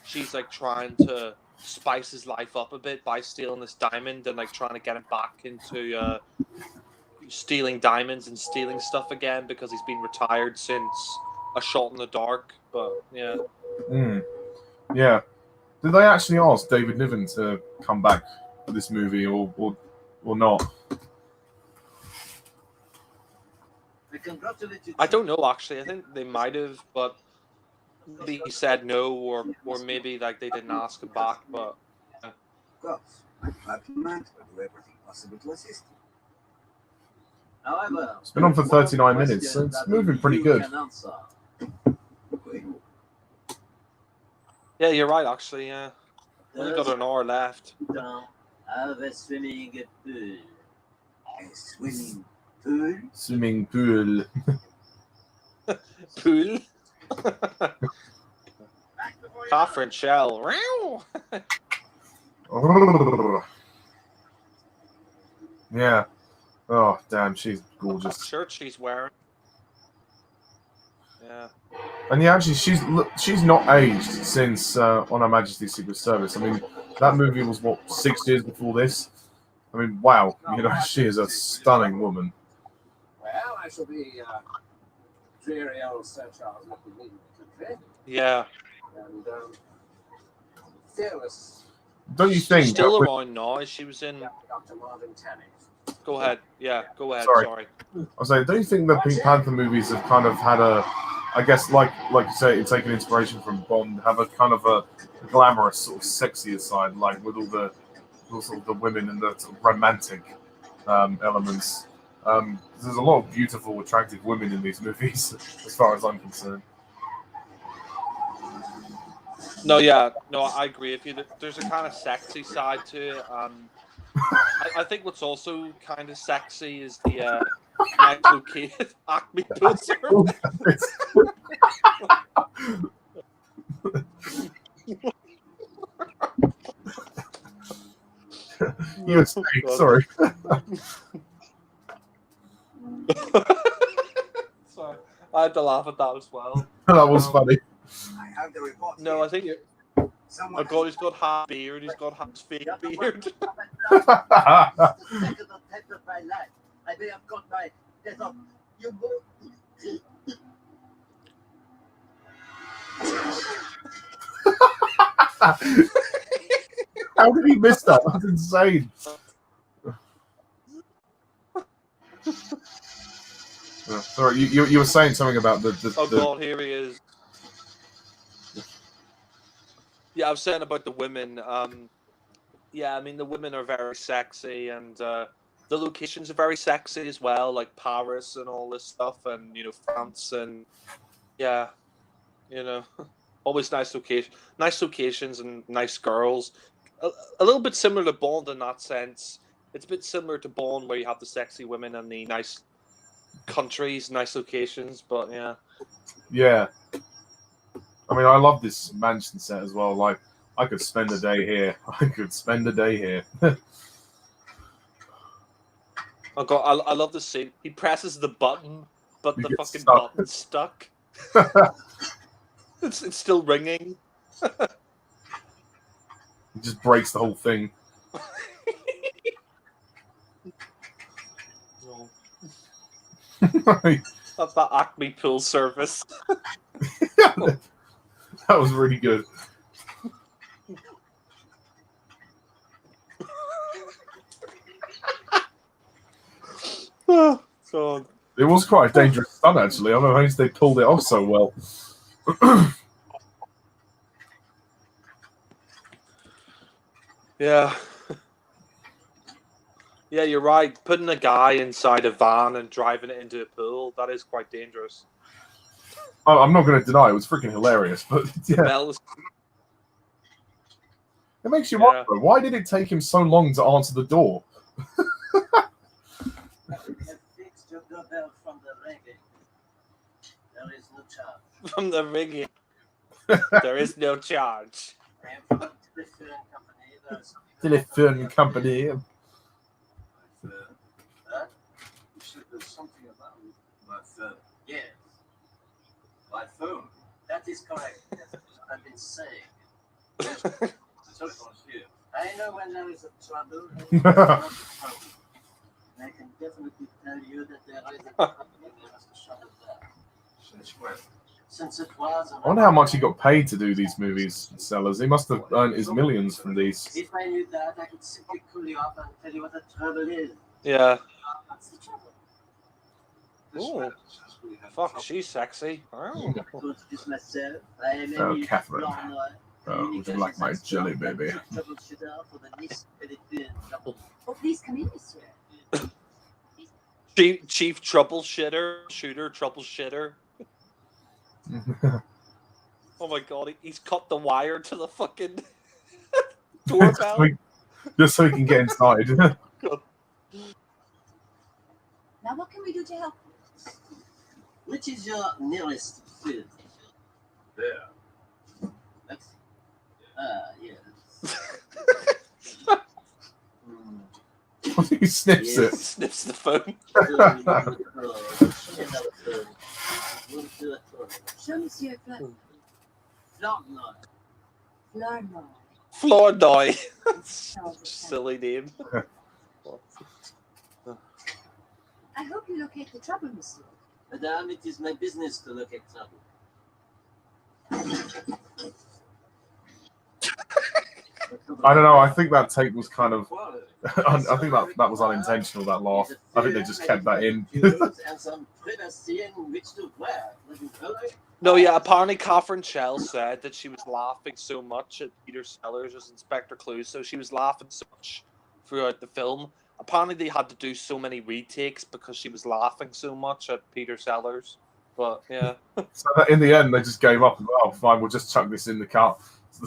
she's like trying to spice his life up a bit by stealing this diamond and like trying to get him back into stealing diamonds and stealing stuff again because he's been retired since A Shot in the Dark. But yeah, Yeah. Did they actually ask David Niven to come back for this movie or not? I don't know actually. I think they might have, but maybe he said no, or maybe like they didn't ask him back. But Of course, my department will do everything possible to assist you. However, It's been on for 39 minutes, so it's moving pretty good. yeah, you're right actually. Yeah, only got an hour left. Have a swimming pool. A swimming pool? Swimming pool. Pool. Catherine Shell. Yeah. Oh, damn, she's gorgeous. Shirt she's wearing. Yeah. And yeah, actually, she's not aged since On Her Majesty's Secret Service. I mean, that movie was, what, 6 years before this? I mean, wow. She is a stunning woman. Well, I shall be dreary old Sir Charles looking in the country. Yeah. And fearless Don't you think? Still around now. She was in. Dr. Marvin Tanny. Go ahead. Yeah, go ahead. Sorry. Sorry. I was saying, don't you think the Pink Panther movies have kind of had a, I guess, like you say, taking inspiration from Bond, have a kind of a glamorous, sort of sexier side, like with all sort of the women and the sort of romantic elements. There's a lot of beautiful, attractive women in these movies, as far as I'm concerned. No, yeah, no, I agree with you. There's a kind of sexy side to it. I think what's also kind of sexy is the nice located Acme Pizza. You were saying, sorry. Sorry, I had to laugh at that as well. That was funny. I have the report. No, I think it. Someone Oh God, he's got half beard. He's got half fake beard. second of death of my life. I may have got my death of you both. How did he miss that? That's insane. Sorry, you were saying something about the Oh God, here he is. Yeah, I was saying about the women. Yeah, I mean the women are very sexy, and the locations are very sexy as well, like Paris and all this stuff, and France, and yeah, always nice locations, and nice girls. A little bit similar to Bond in that sense. It's a bit similar to Bond where you have the sexy women and the nice countries, nice locations, but yeah. Yeah. I mean, I love this mansion set as well. Like, I could spend a day here. I could spend a day here. Oh God, I love the scene. He presses the button, but He the gets fucking stuck. button's stuck. It's still ringing. He just breaks the whole thing. That's that Acme pool service. That was really good. Oh, God. It was quite a dangerous stunt, actually. I don't know how they pulled it off so well. Yeah. Yeah, you're right. Putting a guy inside a van and driving it into a pool, that is quite dangerous. I'm not going to deny it was freaking hilarious, but yeah. Smell is- It makes you wonder, why did it take him so long to answer the door? Have fixed your doorbell from the ringing. There is no charge. From the rigging. There is no charge. I am from the telephone company. Telephone company. Huh? You said there's something about my phone. Yes, My phone? that is correct. That's what I've been saying. The telephone's here. I know when there is a trouble. There is not a problem. And I can definitely tell you that there is a problem. There is a shot of that. Since when? Since it was. I wonder how much he got paid to do these movies, Sellers. He must have earned his millions from these. If I knew that, I could simply call you up and tell you what the trouble is. Yeah. What's the trouble? This Ooh. man says we have Fuck, trouble. she's sexy. Oh. I told this myself. I am Oh, Emile Catherine. Blanc-Noir, Oh, would you like my jelly, baby? troubleshooter for the Nice Philippines. Oh, please come in, monsieur. Chief troubleshooter, troubleshooter. Oh my god, he's cut the wire to the fucking doorbell. Just so he can get inside. Now, what can we do to help you? Which is your nearest field? There. That's, yes. He sniffs it. Sniffs the phone. Show monsieur Blanc-Noir. Blanc-Noir. Flournoy. Oh, Silly name. I hope you locate the trouble, monsieur. Madame, it is my business to look at trouble. I don't know. I think that take was kind of. I think that was unintentional. That laugh. I think they just kept that in. And some privacy in which to wear. No, yeah, apparently Catherine Shell said that she was laughing so much at Peter Sellers as Inspector Clouseau. She was laughing so much throughout the film. Apparently they had to do so many retakes because she was laughing so much at Peter Sellers. But, yeah. So that in the end, they just gave up. And, oh, fine, we'll just chuck this in the cut.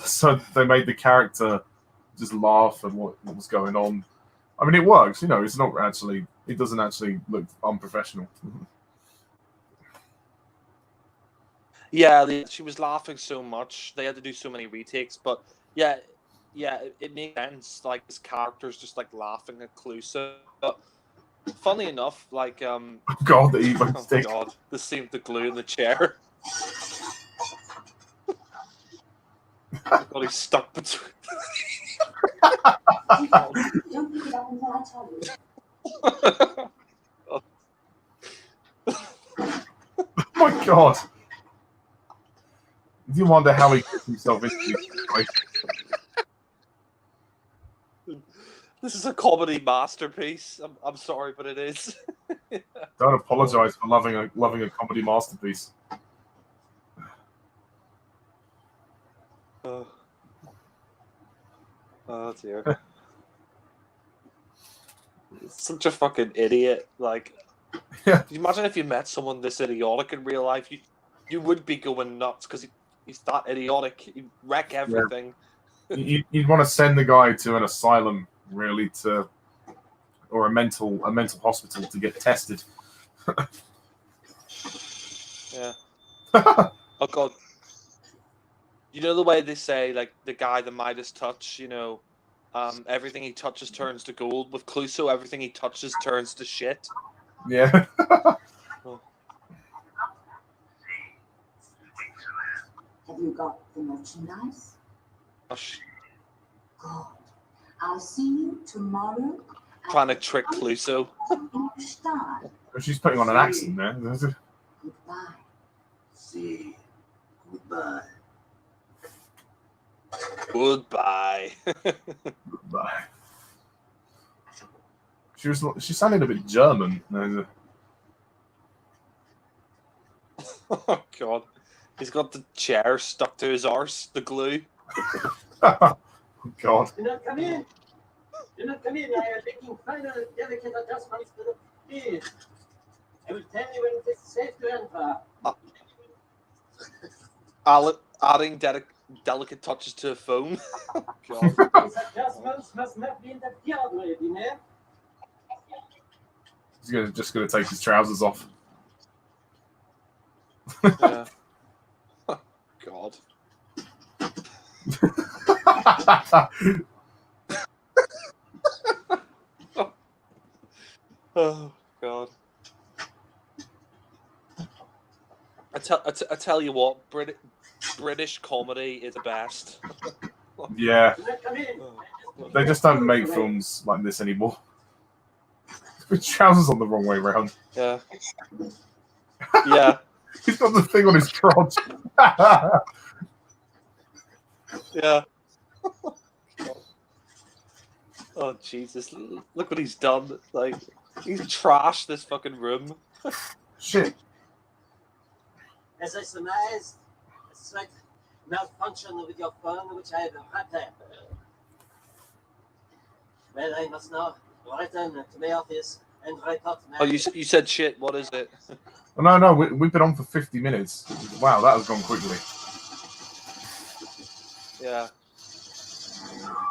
So they made the character just laugh at what was going on. I mean, it works. You know, it's not actually. It doesn't actually look unprofessional. Yeah, she was laughing so much. They had to do so many retakes. But, yeah, it makes sense. Like, this character's just, like, laughing at Clouseau. But, funny enough, like... God, the evil oh, stick. God. This seemed to glue in the chair. Oh, God, he's stuck between... Don't pick it up until I tell you. Oh my God. You wonder how he gets himself into this situation. This is a comedy masterpiece. I'm sorry, but it is. Don't apologize for loving a comedy masterpiece. Oh dear. Such a fucking idiot. Like, Yeah. you imagine if you met someone this idiotic in real life, you would be going nuts because he's that idiotic. He'd wreck everything. You'd want to send the guy to an asylum, really, or a mental hospital to get tested. Yeah. Oh God. You know the way they say, like, the guy, the Midas touch, you know, everything he touches turns to gold. With Clouseau, everything he touches turns to shit. Yeah. Oh. Have you got the merchandise? Gosh. Good. I'll see you tomorrow. Trying to trick Cluso. She's putting on an accent there. Goodbye. See. Goodbye. Goodbye. Goodbye. She sounded a bit German. Oh God. He's got the chair stuck to his arse, the glue. God. Do not come in. Do not come in. I am making final delicate adjustments to the field. I will tell you when it is safe to enter. Adding delicate touches to a phone. God. These adjustments must not be interfered with, you know? He's just gonna take his trousers off. Yeah. Oh, God. Oh God. I tell you what, British comedy is the best. Yeah, Do not come in. they just don't make films like this anymore. With trousers on the wrong way round. Yeah. Yeah. He's got the thing on his crotch. Yeah. Oh Jesus! Look what he's done. Like he's trashed this fucking room. Shit. As I surmised, a slight malfunction with your phone, which I have repaired. Well, I must now return to my office and report my... Oh, you said shit. What is it? No, we've been on for 50 minutes. Wow, that has gone quickly. Yeah.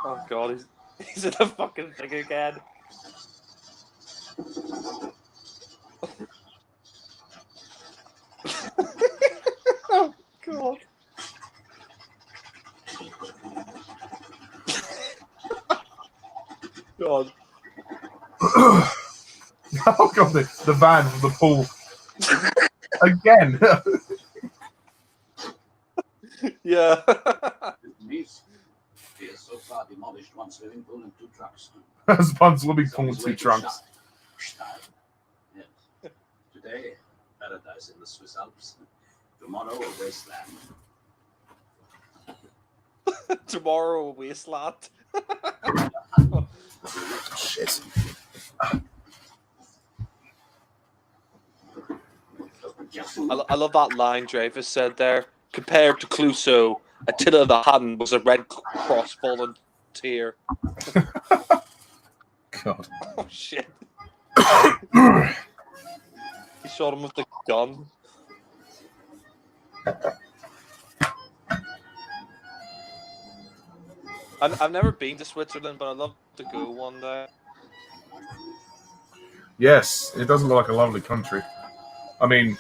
Oh God, he's in the fucking thing again. Oh God. God. Oh God, the van from the pool. Again. Yeah. Nice. He has so far demolished one swimming pool and 2 trucks. That's one swimming It's on pool and his 2 way to trunks. Style. Yes. Today, paradise in the Swiss Alps. Tomorrow, a wasteland. Tomorrow, a wasteland. Shit. I love that line Dreyfus said there. Compared to Clouseau, Attila the Hun was a Red Cross volunteer. God. Oh shit. He shot him with the gun. I've never been to Switzerland, but I'd love to go one day. Yes, it doesn't look like a lovely country. I mean,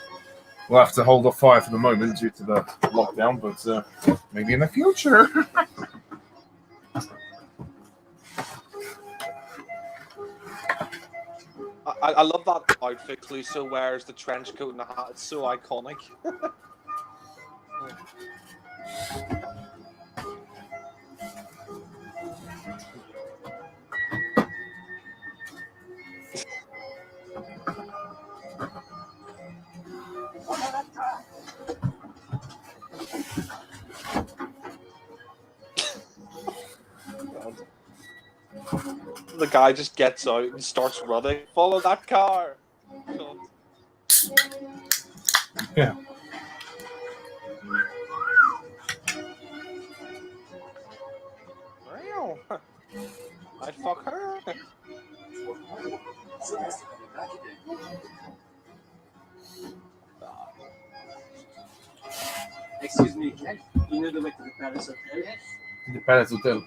we'll have to hold off fire for the moment due to the lockdown, but maybe in the future. I love that outfit Clouseau wears, the trench coat and the hat. It's so iconic. The guy just gets out and starts running. Follow that car. God. Yeah. Wow. I'd fuck her. Excuse me, you know the way to the Palace Hotel? The Palace Hotel.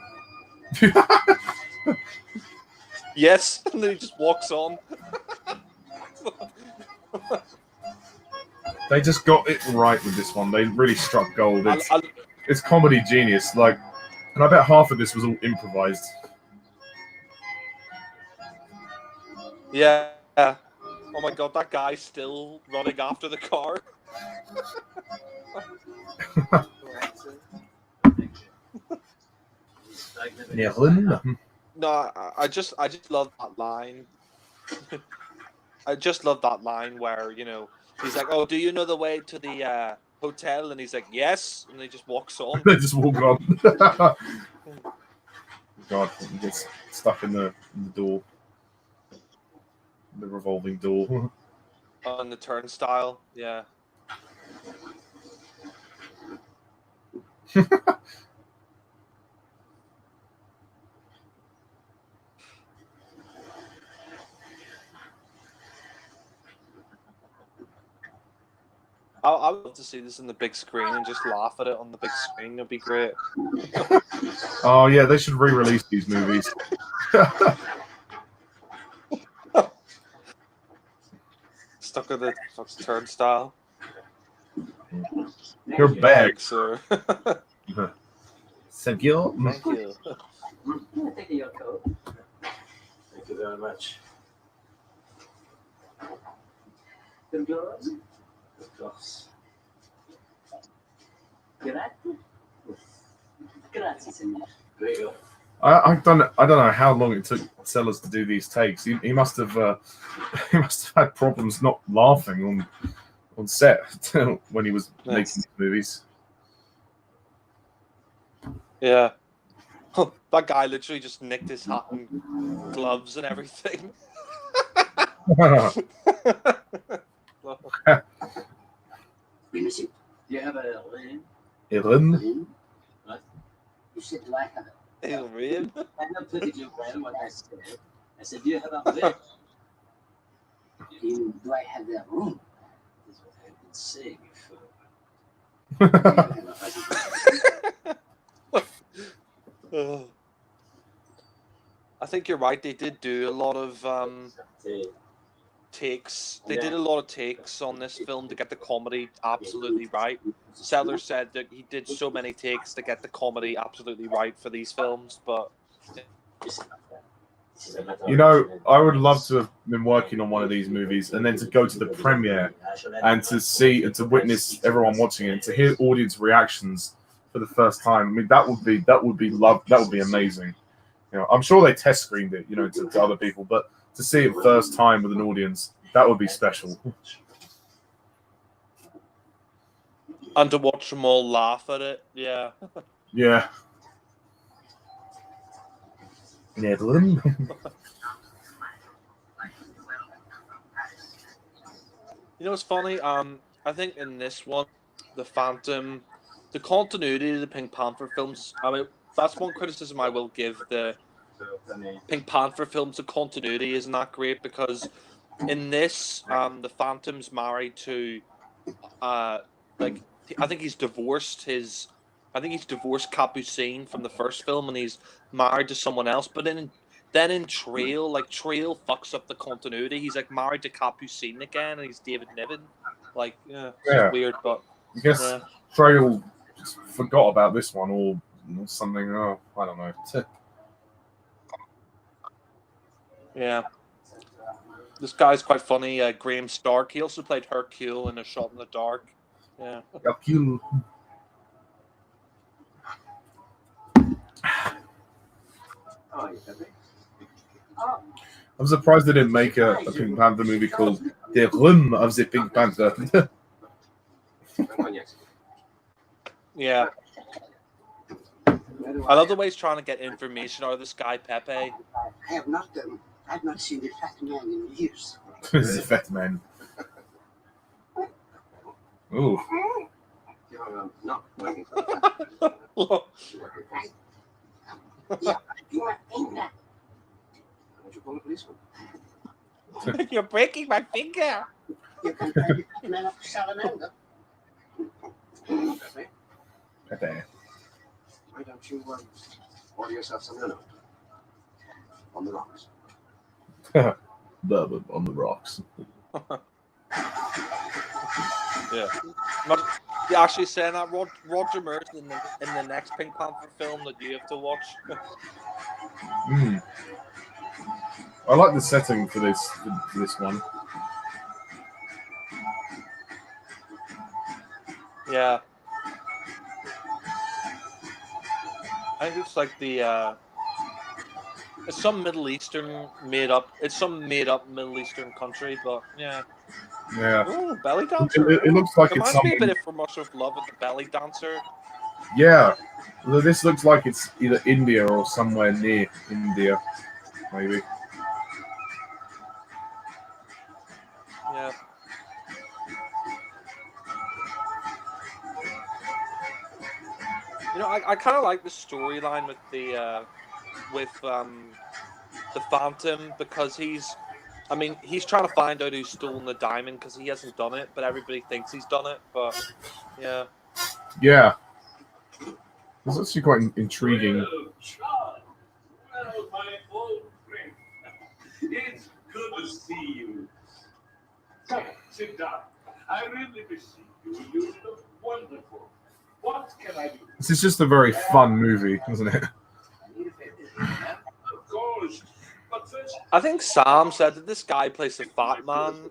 Yes, and then he just walks on. They just got it right with this one. They really struck gold. I, It's comedy genius. Like, and I bet half of this was all improvised. yeah. Oh my god, that guy's still running after the car. No, I just love that line. I just love that line where, you know, he's like, "Oh, do you know the way to the hotel?" And he's like, "Yes," and he just walks on. They just walk on. God, he gets stuck in the door, the revolving door. On the turnstile, yeah. I would love to see this in the big screen and just laugh at it on the big screen. It'd be great. Oh yeah, they should re-release these movies. Stuck in the turnstile. Your bag, sir. Thank you. Thank you. Thank you, your coat. Thank you very much. Good gloves? Of course. Grazie. Grazie, signor. There you go. I don't know how long it took Sellers to do these takes. He must have he must have had problems not laughing on set when he was making these movies. Yeah. That guy literally just nicked his hat and gloves and everything. Do you have a ring? Ellen? What? You said, do I have it? He's real. I not put it well what I said. I said, do you have a ring? Do I have that room? That's what I've been saying before. I think you're right. They did do a lot of takes. They did a lot of takes on this film to get the comedy absolutely right. Sellers said that he did so many takes to get the comedy absolutely right for these films, but You know, I would love to have been working on one of these movies and then to go to the premiere and to see and to witness everyone watching it and to hear audience reactions for the first time. I mean, that would be love. That would be amazing. You know, I'm sure they test screened it, you know, to other people, but to see it first time with an audience, that would be special. and to watch them all laugh at it, yeah. Yeah. Netherlands. You know, it's funny. I think in this one, the Phantom, the continuity of the Pink Panther films. I mean, that's one criticism I will give the Pink Panther films. The continuity isn't that great because in this, the Phantom's married to, like, I think he's divorced Capucine from the first film, and he's married to someone else. But then in Trail, like Trail fucks up the continuity. He's like married to Capucine again, and he's David Niven. Like, it's weird, but I guess Trail forgot about this one or something. Oh, I don't know. Yeah. This guy's quite funny. Graham Stark. He also played Hercule in A Shot in the Dark. Yeah. Hercule. I'm surprised they didn't make a Pink Panther movie called The Room of the Pink Panther. Yeah. I love the way he's trying to get information out of this guy, Pepe. I have not seen the fat man in years. This is a fat man. Ooh. No. You're breaking my finger. You can find the man of salamander. Pepe. Why don't you order yourself some dinner on the rocks? Bourbon on the rocks. Yeah. You actually saying that Roger Moore in the next Pink Panther film that you have to watch. I like the setting for this one. Yeah. I think it's like the It's some Middle Eastern made up. It's some made up Middle Eastern country, but yeah. Yeah. Ooh, belly dancer. It looks like it's Reminds me a something. bit of From Russia with Love with the belly dancer. Yeah. Although this looks like it's either India or somewhere near India, maybe. Yeah. You know, I kind of like the storyline with the Phantom because he's trying to find out who's stolen the diamond because he hasn't done it, but everybody thinks he's done it. But yeah, Yeah. It's actually quite intriguing. Well, Charles. Well, my old friend. It's good to see you. Come, sit down. I really miss you. You look wonderful. What can I do? This is just a very fun movie, isn't it? Of course. But first, I think Sam said that this guy plays the Fat Man.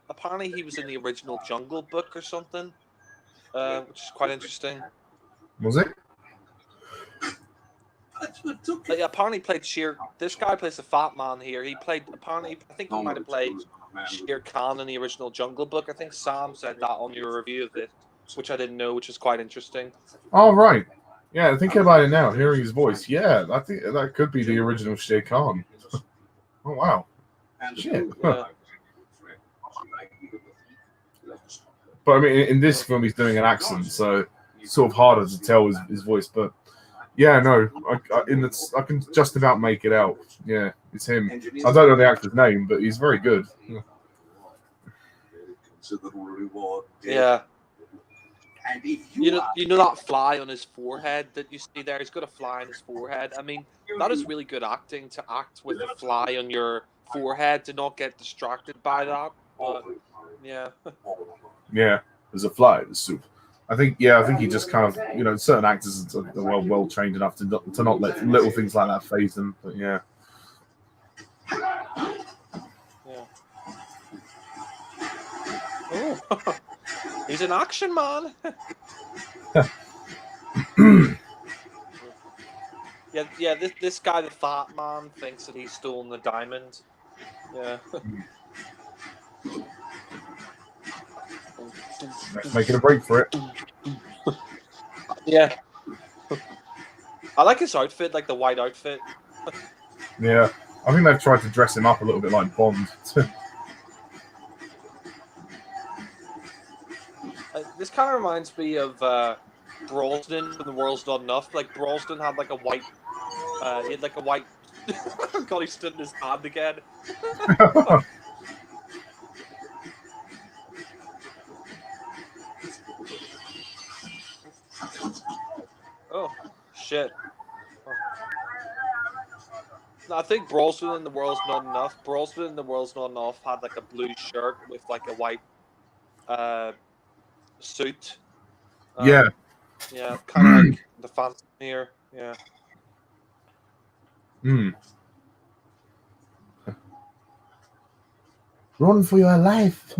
Apparently, he was in the original Jungle Book or something, which is quite interesting. Was it? Like, apparently, played Shere. This guy plays the Fat Man here. He played. Apparently, I think he might have played Shere Khan in the original Jungle Book. I think Sam said that on your review of it, which I didn't know, which is quite interesting. Oh, right. Yeah, thinking about it now, hearing his voice. Yeah, I think that could be the original Shere Khan. Oh, wow. Shit. Yeah. But I mean, in this film, he's doing an accent, so it's sort of harder to tell his voice. But yeah, no, I can just about make it out. Yeah, it's him. I don't know the actor's name, but he's very good. Yeah. And if You know that fly on his forehead that you see there? He's got a fly on his forehead. I mean, that is really good acting to act with a fly on your forehead to not get distracted by that. But yeah. Yeah, there's a fly in the soup. I think he just kind of, certain actors are well trained enough to not let little things like that phase them. But yeah. Yeah. Oh, he's an action man. yeah. This guy, the Fat Man, thinks that he's stolen the diamond. Yeah. Making a break for it. Yeah. I like his outfit, like the white outfit. Yeah, I think they've tried to dress him up a little bit like Bond. This kind of reminds me of Brosnan from The World's Not Enough. Like Brosnan had like a white, he had like a white. God, he stood in his hand again. Oh shit! Oh. No, I think Brosnan in The World's Not Enough. Brosnan in The World's Not Enough had like a blue shirt with like a white suit. Yeah. Yeah, kind of like the Phantom here. Yeah. Run for your life.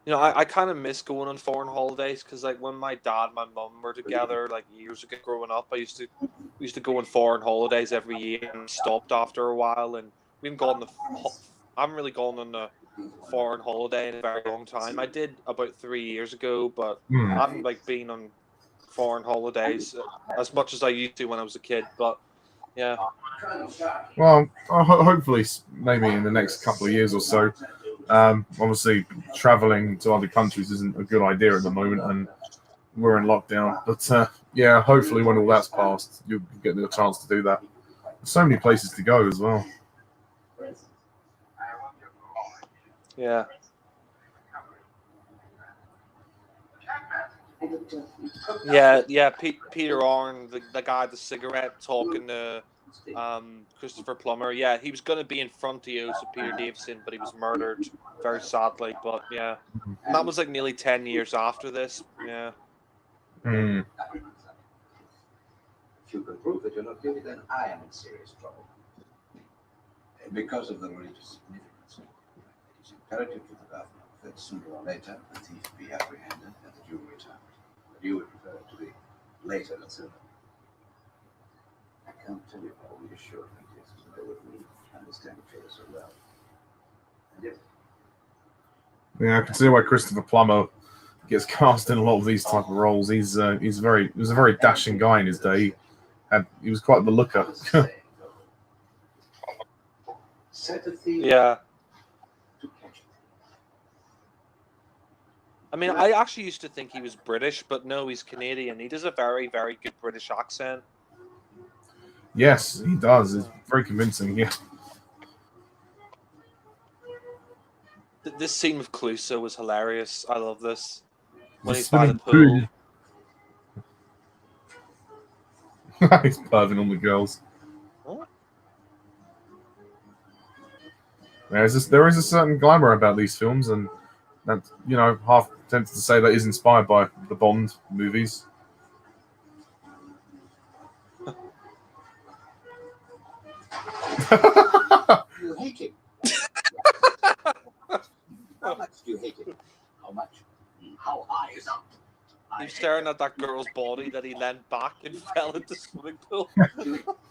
I kind of miss going on foreign holidays because, like, when my dad and my mum were together, like years ago growing up, we used to go on foreign holidays every year and stopped after a while. And we haven't gone I haven't really gone on a foreign holiday in a very long time. I did about 3 years ago, but I haven't like been on foreign holidays as much as I used to when I was a kid. But yeah. Well, hopefully, maybe in the next couple of years or so. Obviously, traveling to other countries isn't a good idea at the moment, and we're in lockdown. But yeah, hopefully, when all that's passed, you'll get the chance to do that. There's so many places to go as well. Yeah. Yeah. Peter Orne, the guy with the cigarette, talking to Christopher Plummer. Yeah, he was going to be in Frontios with Peter Davison, but he was murdered very sadly. But yeah, and that was like nearly 10 years after this. Yeah. If you can prove that you're not guilty, then I am in serious trouble. Because of the religious significance. It is imperative to the government that sooner or later the thief be apprehended and the jewel returned. But you would prefer it to be later than sooner. can't tell you how reassuring it is to know with me, understand each other so well. And if Yeah, I can see why Christopher Plummer gets cast in a lot of these type of roles. He was a very dashing guy in his day. He was quite the looker. set a theme Yeah. to catch it. I mean, I actually used to think he was British, but no, he's Canadian. He does a very, very good British accent. Yes, he does. It's very convincing. Yeah. This scene with Clouseau was hilarious. I love this. When The he's by the swimming pool. He's perving on the girls. What? There is a certain glamour about these films, and that, half tempted to say that is inspired by the Bond movies. You hate him. How much do you hate him? How much? How high is up? He's staring at that girl's body that he leant back and fell into the swimming pool.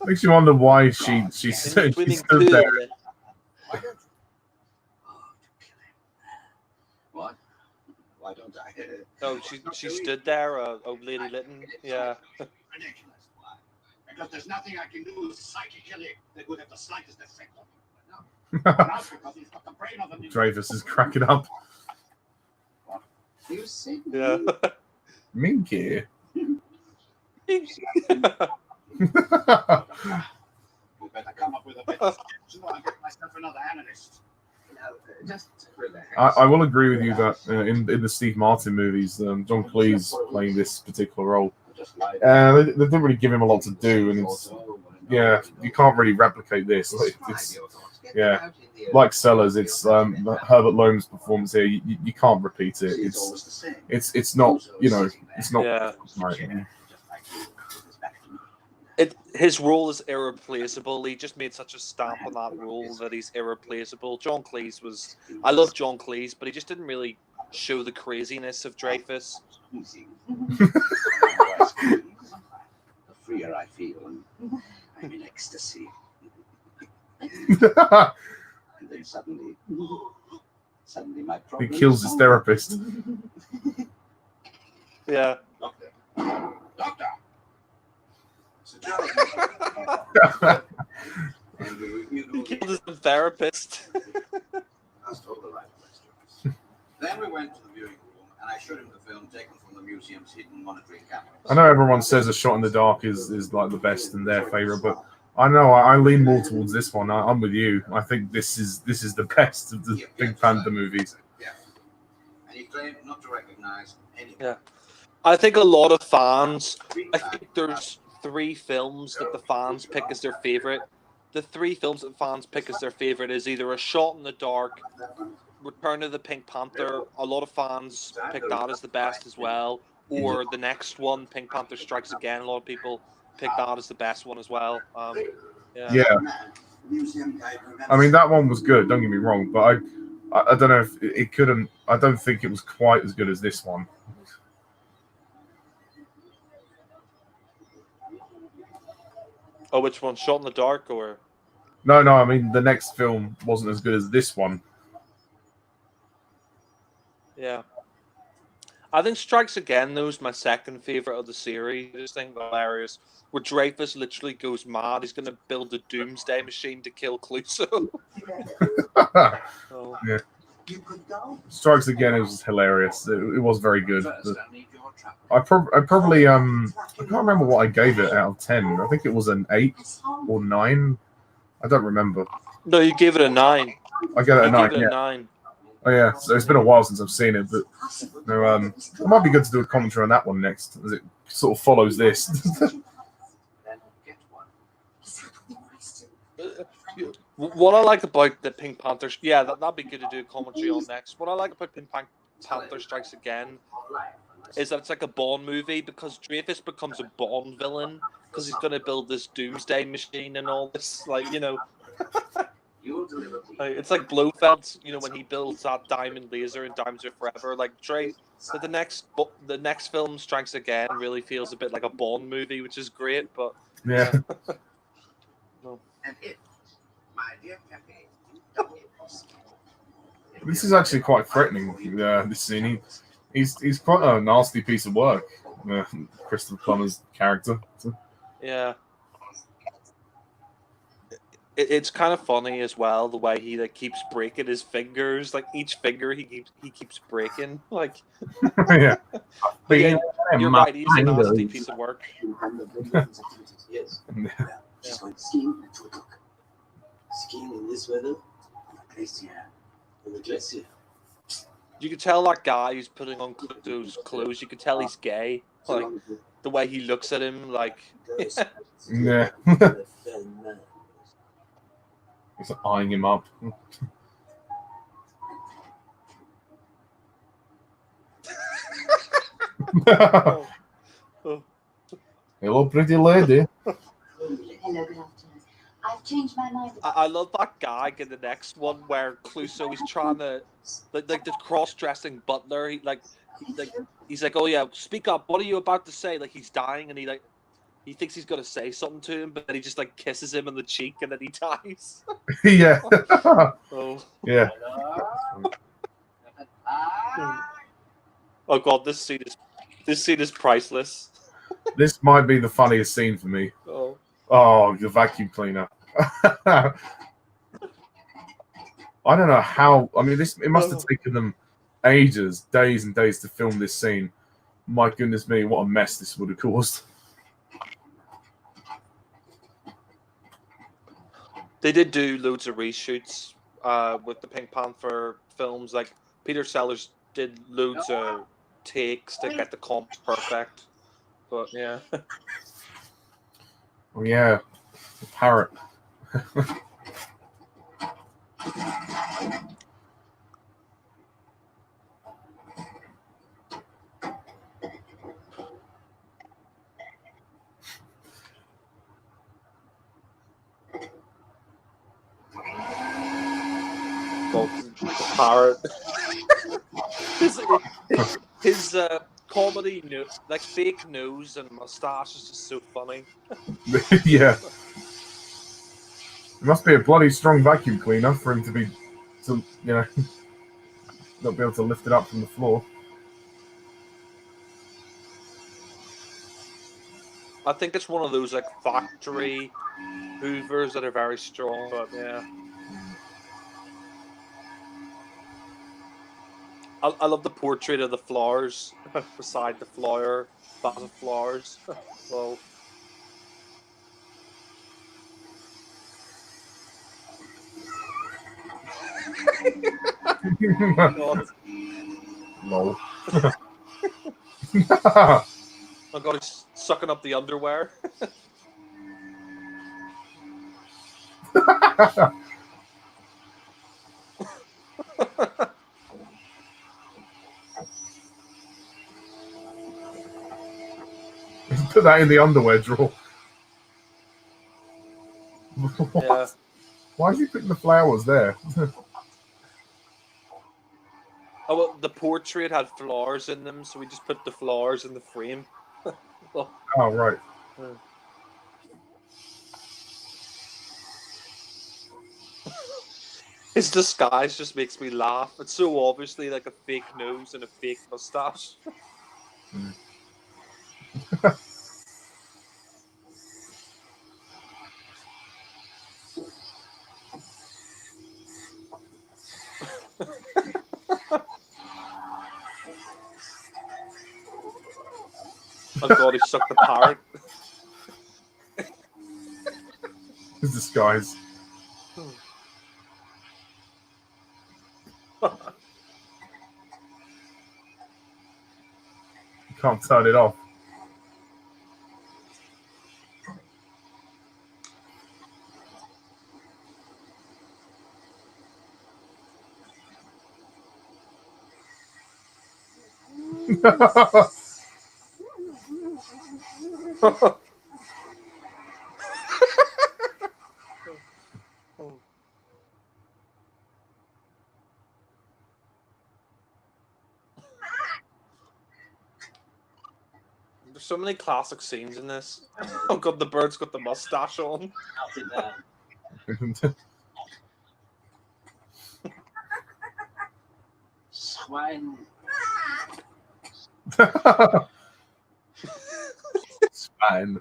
Makes you wonder why she In stood, the swimming stood pool. there. Why don't you? Oh, to kill him. What? Why don't I? Oh, she stood there, Lady Lytton. Yeah. Ridiculous. Why? Because there's nothing I can do psychically that would have the slightest effect on him. No. Not because he's got the brain of an Travis is cracking up. You see? Yeah. Minky. You better come up with a better solution or I'll get myself another analyst. Just relax. I will agree with you that in the Steve Martin movies, John Cleese playing this particular role, Just lie they didn't really give him a lot to do, and it's you can't really replicate this. Like Sellers, it's Herbert Loam's performance here. You can't repeat it. It's not it's not Yeah. right. His role is irreplaceable. He just made such a stamp on that role that he's irreplaceable. John Cleese was... I love John Cleese, but he just didn't really show the craziness of Dreyfus. The freer I feel, I'm in ecstasy. And then suddenly my He problem kills his therapist. Yeah. Doctor. Doctor! And you He know, killed his own therapist. asked all the right questions. Then we went to the viewing room and I showed him the film taken from the museum's hidden monitoring cameras. I know everyone says A Shot in the Dark is like the best and their favorite, but I know I lean more towards this one. I'm with you. I think this is the best of the Pink Panther movies. Yeah. And he claimed not to recognize any. Yeah. I think a lot of fans... I think there's 3 films that the fans pick as their favorite. The 3 films that fans pick as their favorite is either A Shot in the Dark, Return of the Pink Panther. A lot of fans pick that as the best as well. Or the next one, Pink Panther Strikes Again. A lot of people pick that as the best one as well. Yeah. I mean, that one was good. Don't get me wrong, but I don't know if it couldn't. I don't think it was quite as good as this one. Oh, which one? Shot in the Dark or... No, I mean the next film wasn't as good as this one. Yeah. I think Strikes Again, though, is my second favorite of the series. I just think hilarious. Where Dreyfus literally goes mad. He's going to build a doomsday machine to kill Clouseau. Oh. Yeah. Strikes Again, it was hilarious. It was very good. First, I need your trap. I probably I can't remember what I gave it out of 10. I think it was an 8 or 9. I don't remember. No, you gave it a 9. I gave it a You 9. gave it Yeah. a 9. Oh yeah. So it's been a while since I've seen it, but no, it might be good to do a commentary on that one next, as it sort of follows this. then get one. What I like about the Pink Panther... Yeah, that'd be good to do a commentary on next. What I like about Pink Panther Strikes Again is that it's like a Bond movie because Dreyfus becomes a Bond villain because he's going to build this doomsday machine and all this, like, You'll deliver me. it's like Blofeld, when he builds that diamond laser in Diamonds Are Forever. Like so the next film, Strikes Again, really feels a bit like a Bond movie, which is great. But Yeah. And it, my dear Pepe, double possible. This is actually quite threatening. This scene. He's quite a nasty piece of work. Christopher Plummer's character. Yeah. It's kind of funny as well the way he like keeps breaking his fingers. Like each finger he keeps breaking. Like Yeah. but yeah, you're right. He's a nasty piece of work. Yes. Yeah. She's going skiing at 2 o'clock. Skiing in this weather on a glacier. On the glacier. You could tell that guy who's putting on those clothes. You could tell he's gay. Like the way he looks at him. Like Yeah. He's eyeing him up. oh. Oh. Hello, pretty lady. Hello, good afternoon. I've changed my mind. I love that guy in the next one where Clouseau is trying to like the cross-dressing butler. He's like, oh yeah, speak up. What are you about to say? Like he's dying, and he thinks he's gonna say something to him, but then he just like kisses him on the cheek, and then he dies. Yeah. Oh. Yeah. Oh god, this scene is priceless. This might be the funniest scene for me. Oh. Oh, the vacuum cleaner. I don't know how. I mean, it must have taken them ages, days and days to film this scene. My goodness me, what a mess this would have caused. They did do loads of reshoots with the Pink Panther films. Like Peter Sellers did loads of takes to get the comps perfect. But yeah. Oh yeah, the parrot. The parrot. his comedy, like fake nose and mustache is just so funny. Yeah. It must be a bloody strong vacuum cleaner for him to not be able to lift it up from the floor. I think it's one of those like factory hoovers that are very strong, but yeah. I love the portrait of the flowers beside the flower, vase of flowers. Well, Lol. oh god, he's sucking up the underwear. Put that in the underwear drawer. Yeah. Why is he putting the flowers there? Oh well, the portrait had flowers in them, so we just put the flowers in the frame. Oh, right. His disguise just makes me laugh. It's so obviously like a fake nose and a fake mustache. Oh god, he sucked the parrot. His disguise. You can't turn it off. There's so many classic scenes in this. Oh god, the bird's got the mustache on. I'll take that. Swine. It's fine.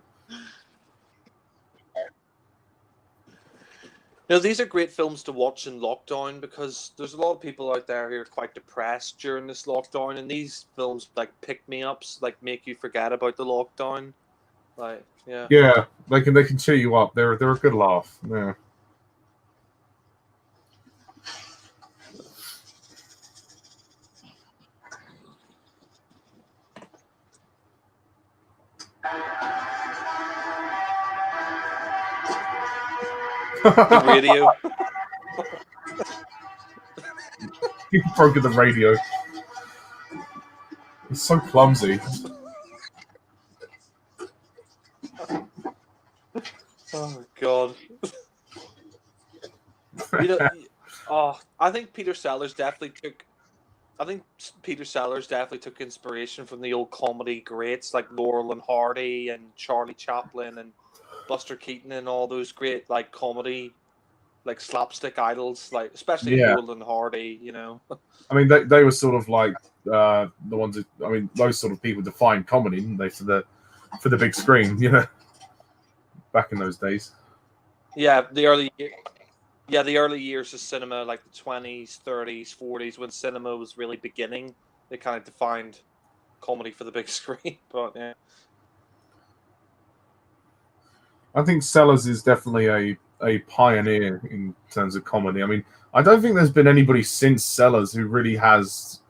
You know, these are great films to watch in lockdown because there's a lot of people out there who are quite depressed during this lockdown, and these films like pick me ups, like make you forget about the lockdown. Like, yeah. Yeah, they can cheer you up. They're a good laugh. Yeah. The radio. He broke the radio. It's so clumsy. Oh God. You know, I think Peter Sellers definitely took inspiration from the old comedy greats like Laurel and Hardy and Charlie Chaplin and Buster Keaton and all those great like comedy, like slapstick idols, like especially Yeah. Laurel and Hardy. You know. I mean, they were sort of like the ones that, I mean, those sort of people defined comedy, didn't they, for the big screen, you know, back in those days. Yeah, the early years of cinema, like the 20s, 30s, 40s, when cinema was really beginning, they kind of defined comedy for the big screen. But yeah, I think Sellers is definitely a pioneer in terms of comedy. I mean, I don't think there's been anybody since Sellers who really has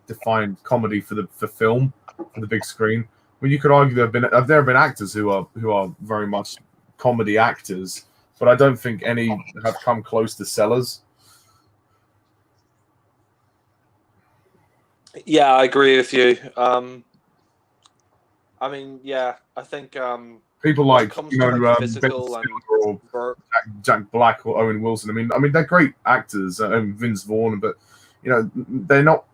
defined comedy for film, for the big screen. Well, you could argue there have been actors who are very much comedy actors, but I don't think any have come close to Sellers. yeah, I agree with you. I mean, yeah, I think People when it like, comes you to know, like Ben physical Stiller and or Jack Black or Owen Wilson. I mean, they're great actors, and Vince Vaughn, but you know, they're not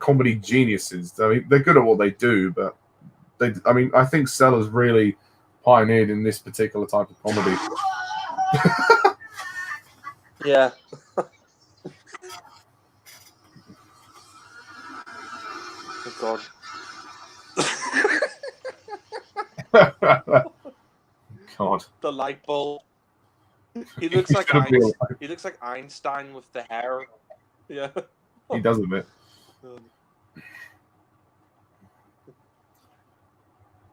comedy geniuses. I mean, they're good at what they do, but I think Sellers really pioneered in this particular type of comedy. yeah. Oh God. God, The light bulb. He looks like should be alive. he looks like Einstein with the hair. Yeah. He does a bit.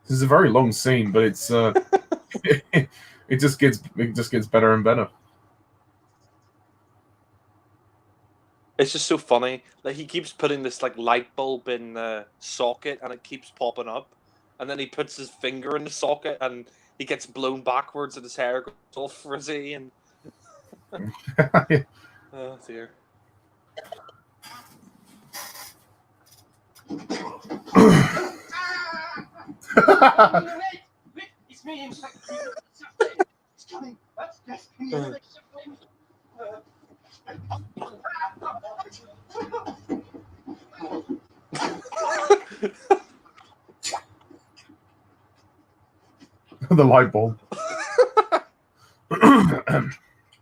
This is a very long scene, but it's it just gets better and better. It's just so funny. Like he keeps putting this like light bulb in the socket, and it keeps popping up. And then he puts his finger in the socket, and he gets blown backwards, and his hair goes all frizzy. And oh dear. Wait, it's me, Inspector. It's coming. Yes, The light bulb.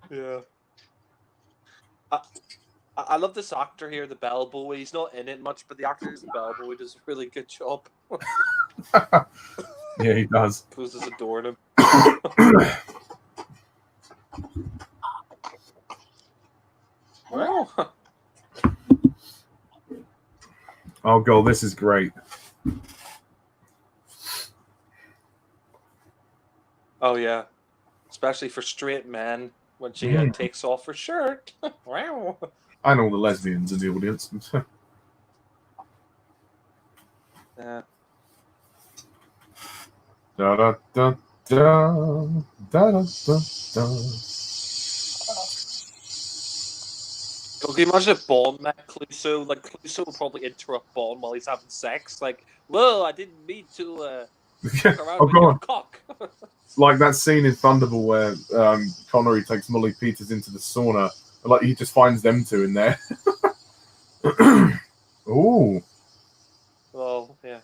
Yeah. I love this actor here, the bellboy. He's not in it much, but the actor who's the bellboy does a really good job. Yeah, he does. Who's just adoring him. Well. Oh god, this is great. Oh yeah, especially for straight men when she takes off her shirt. Wow. And all the lesbians in the audience. Yeah. Da da da da da da da. Can you imagine if Bond met Clouseau? Like Clouseau would probably interrupt Bond while he's having sex. Like, whoa, I didn't mean to fuck around with your cock. Like that scene in Thunderball where Connery takes Molly Peters into the sauna. Like he just finds them two in there. Ooh. Well, yeah.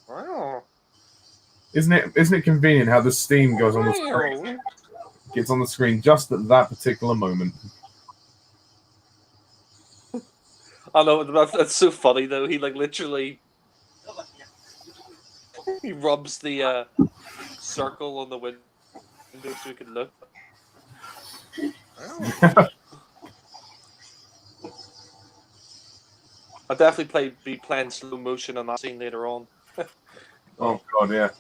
Wow. Isn't it convenient how the steam goes on the screen? It's on the screen just at that particular moment. I know that's so funny though. He like literally he rubs the circle on the window so we can look. I'll definitely be playing slow motion on that scene later on. Oh god, yeah.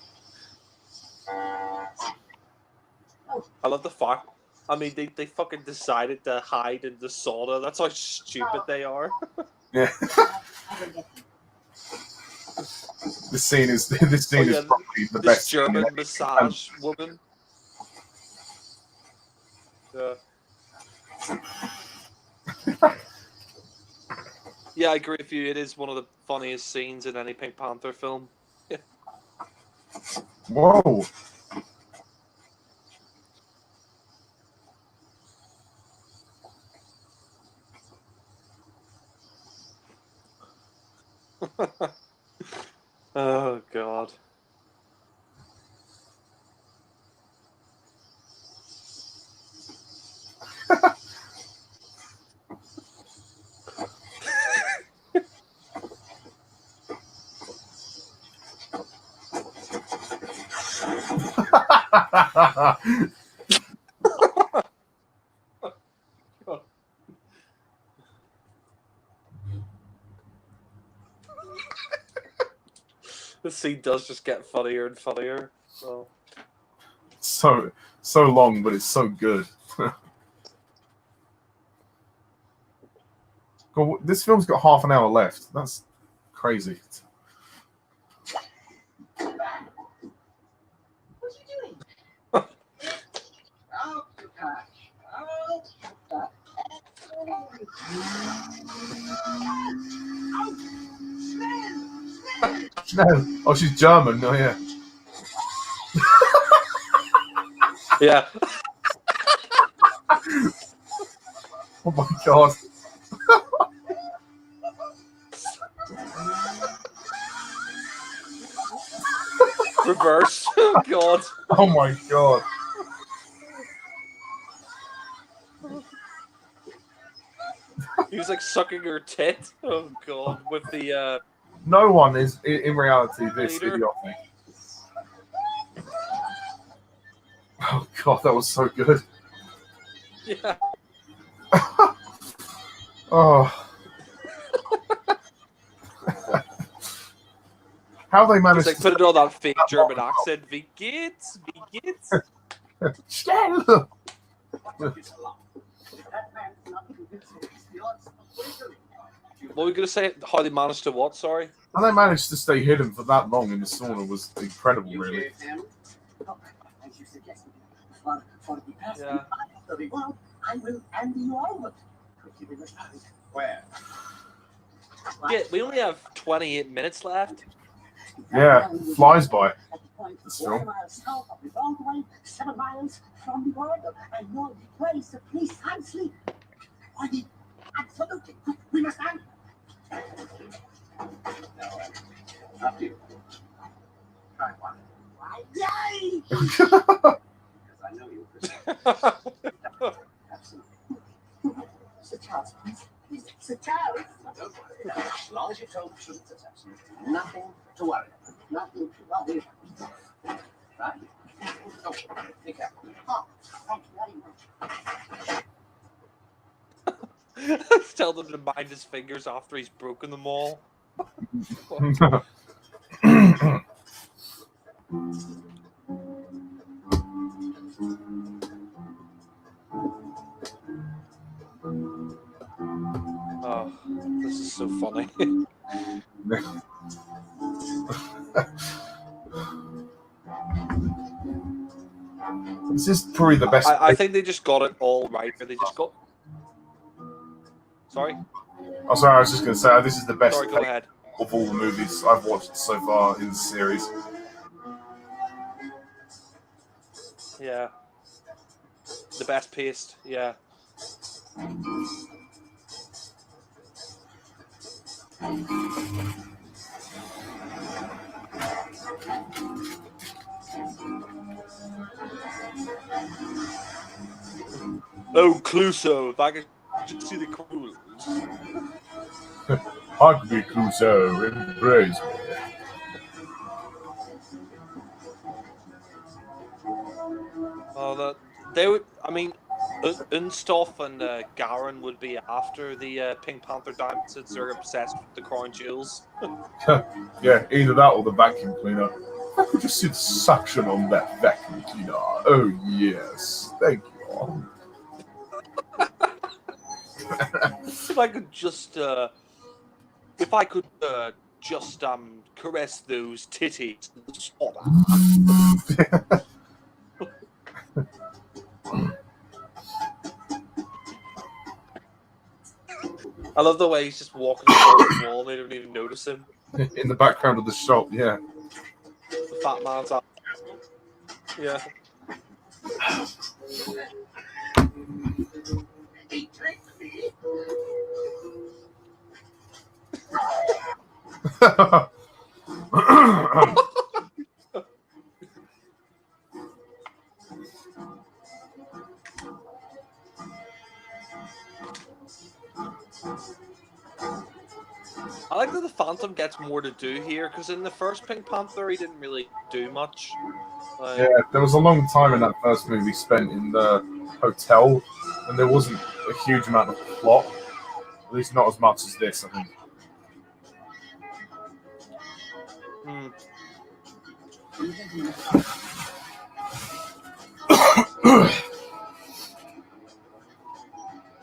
I love the fact. I mean, they fucking decided to hide in the sauna. That's how stupid they are. Yeah. This scene is probably the This best. German massage woman. Yeah, I agree with you. It is one of the funniest scenes in any Pink Panther film. Whoa. Oh god. The scene does just get funnier and funnier. So long, but it's so good. God, this film's got half an hour left. That's crazy. What are you doing? No. Oh, she's German. Oh, yeah. Yeah. Oh my god. Reverse. Oh god. Oh my god. He was like sucking her tit. Oh god. With the No one is in reality this Later. idiotic. Oh god, that was so good. yeah. Oh. How they He's managed like put it on that fake German accent. Wie geht's? Wie geht's? Schnell! What were we gonna say? How they managed to what? Sorry. How they managed to stay hidden for that long in the sauna was incredible, really. Yeah. I will hand you over. Where? Yeah, we only have 28 minutes left. Yeah, flies by. This film. 7 miles from the border, and no place the police can't sleep. Absolutely. We must hang. After you. Try one. Yay! Because I know you. Absolutely. Sir Charles, please. Sir Charles. Don't worry. As long as you told the truth, there's absolutely nothing to worry about. Nothing to worry Right? Oh, be careful. about. Thank you very much. Tell them to mind his fingers after he's broken them all. Oh, this is so funny. This is probably the best. I think they just got it all right. They just got. Sorry. Oh, sorry, I was just going to say this is the best Sorry, go take ahead. of all the movies I've watched so far in the series. Yeah. The best paced. Yeah. Oh, Clouseau, if I could just see the crew. Hug me, Crusoe, embrace me. Oh, they would. I mean, Unstoff and Garen would be after the Pink Panther diamonds since they're obsessed with the crown jewels. Yeah, either that or the vacuum cleaner. I could just see the suction on that vacuum cleaner. Oh, yes. Thank you. If I could just, caress those titties in the spot. I love the way he's just walking across the wall and they don't even notice him. In the background of the shop, yeah. The fat man's up. Yeah. I like that the Phantom gets more to do here, because in the first Pink Panther he didn't really do much. Yeah, there was a long time in that first movie spent in the hotel, and there wasn't a huge amount of plot. At least not as much as this, I think.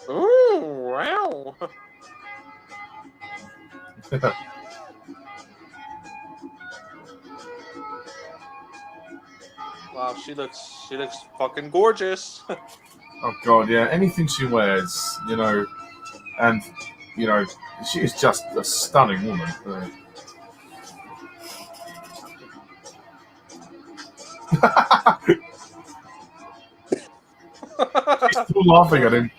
Oh, wow. Wow, she looks fucking gorgeous. Oh god, yeah. Anything she wears, you know, and you know, she is just a stunning woman. She's still laughing at him.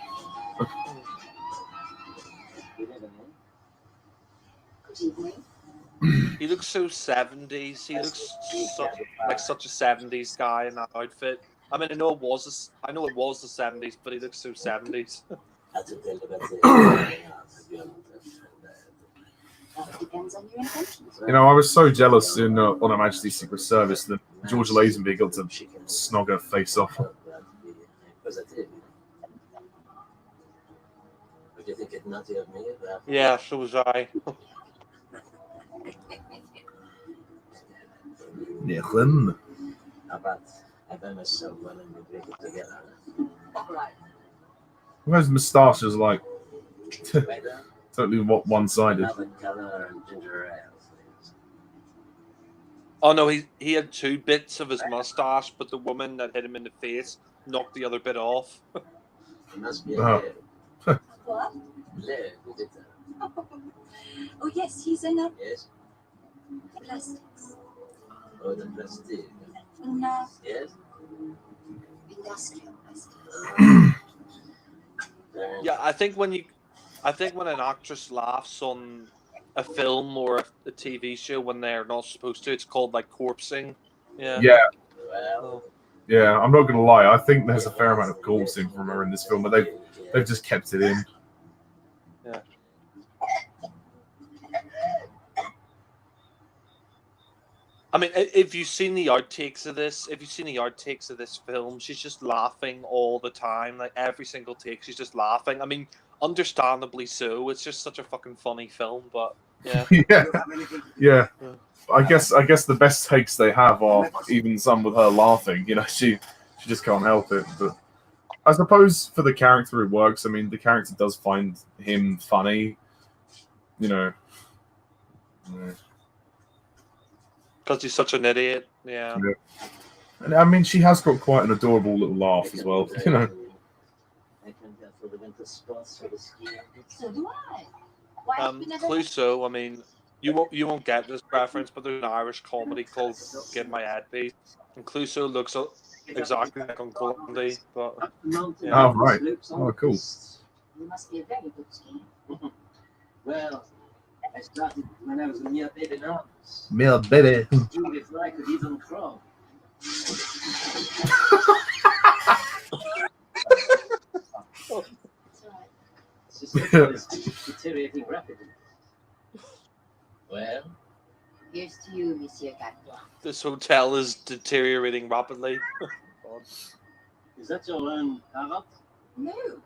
He looks so 70s. He looks such a 70s guy in that outfit. I mean, I know it was the 70s, but he looks so 70s. You know, I was so jealous in on Her Majesty's Secret Service that George Lazenby got to snog her face off. Yeah, so was I. Those moustaches are like totally one-sided. Oh no, he had two bits of his mustache, but the woman that hit him in the face knocked the other bit off. Oh. What? Oh yes, he's in a Yes. plastics. Oh, the plastic. No, Yes. industrial plastics. Yeah, I think when an actress laughs on a film or a TV show when they're not supposed to, it's called like corpsing. Yeah. Yeah, Well, yeah. I'm not gonna lie. I think there's a fair amount of corpsing from her in this film, but they've just kept it in. Yeah. I mean, if you've seen the outtakes of this film, she's just laughing all the time. Like every single take, she's just laughing. I mean, understandably so. It's just such a fucking funny film, but yeah. Yeah. I guess the best takes they have are even some with her laughing. You know, she just can't help it. But I suppose for the character it works. I mean, the character does find him funny. You know. Yeah. Because he's such an idiot. Yeah. And I mean, she has got quite an adorable little laugh as well. You know. I can get for the winter sports for the ski. So do I. Why have you never Clouseau, I mean, you won't get this reference, but there's an Irish comedy called Get My Head Beat, and Clouseau looks exactly like Uncle Andy, but yeah. Oh right. Oh cool. You must be a very good skier. Well, I started when I was a mere baby now. Mere baby. Before I could even crawl. It's deteriorating rapidly. Well, Here's to you, Monsieur Gadbois. This hotel is deteriorating rapidly. Is that your own parrot? No, it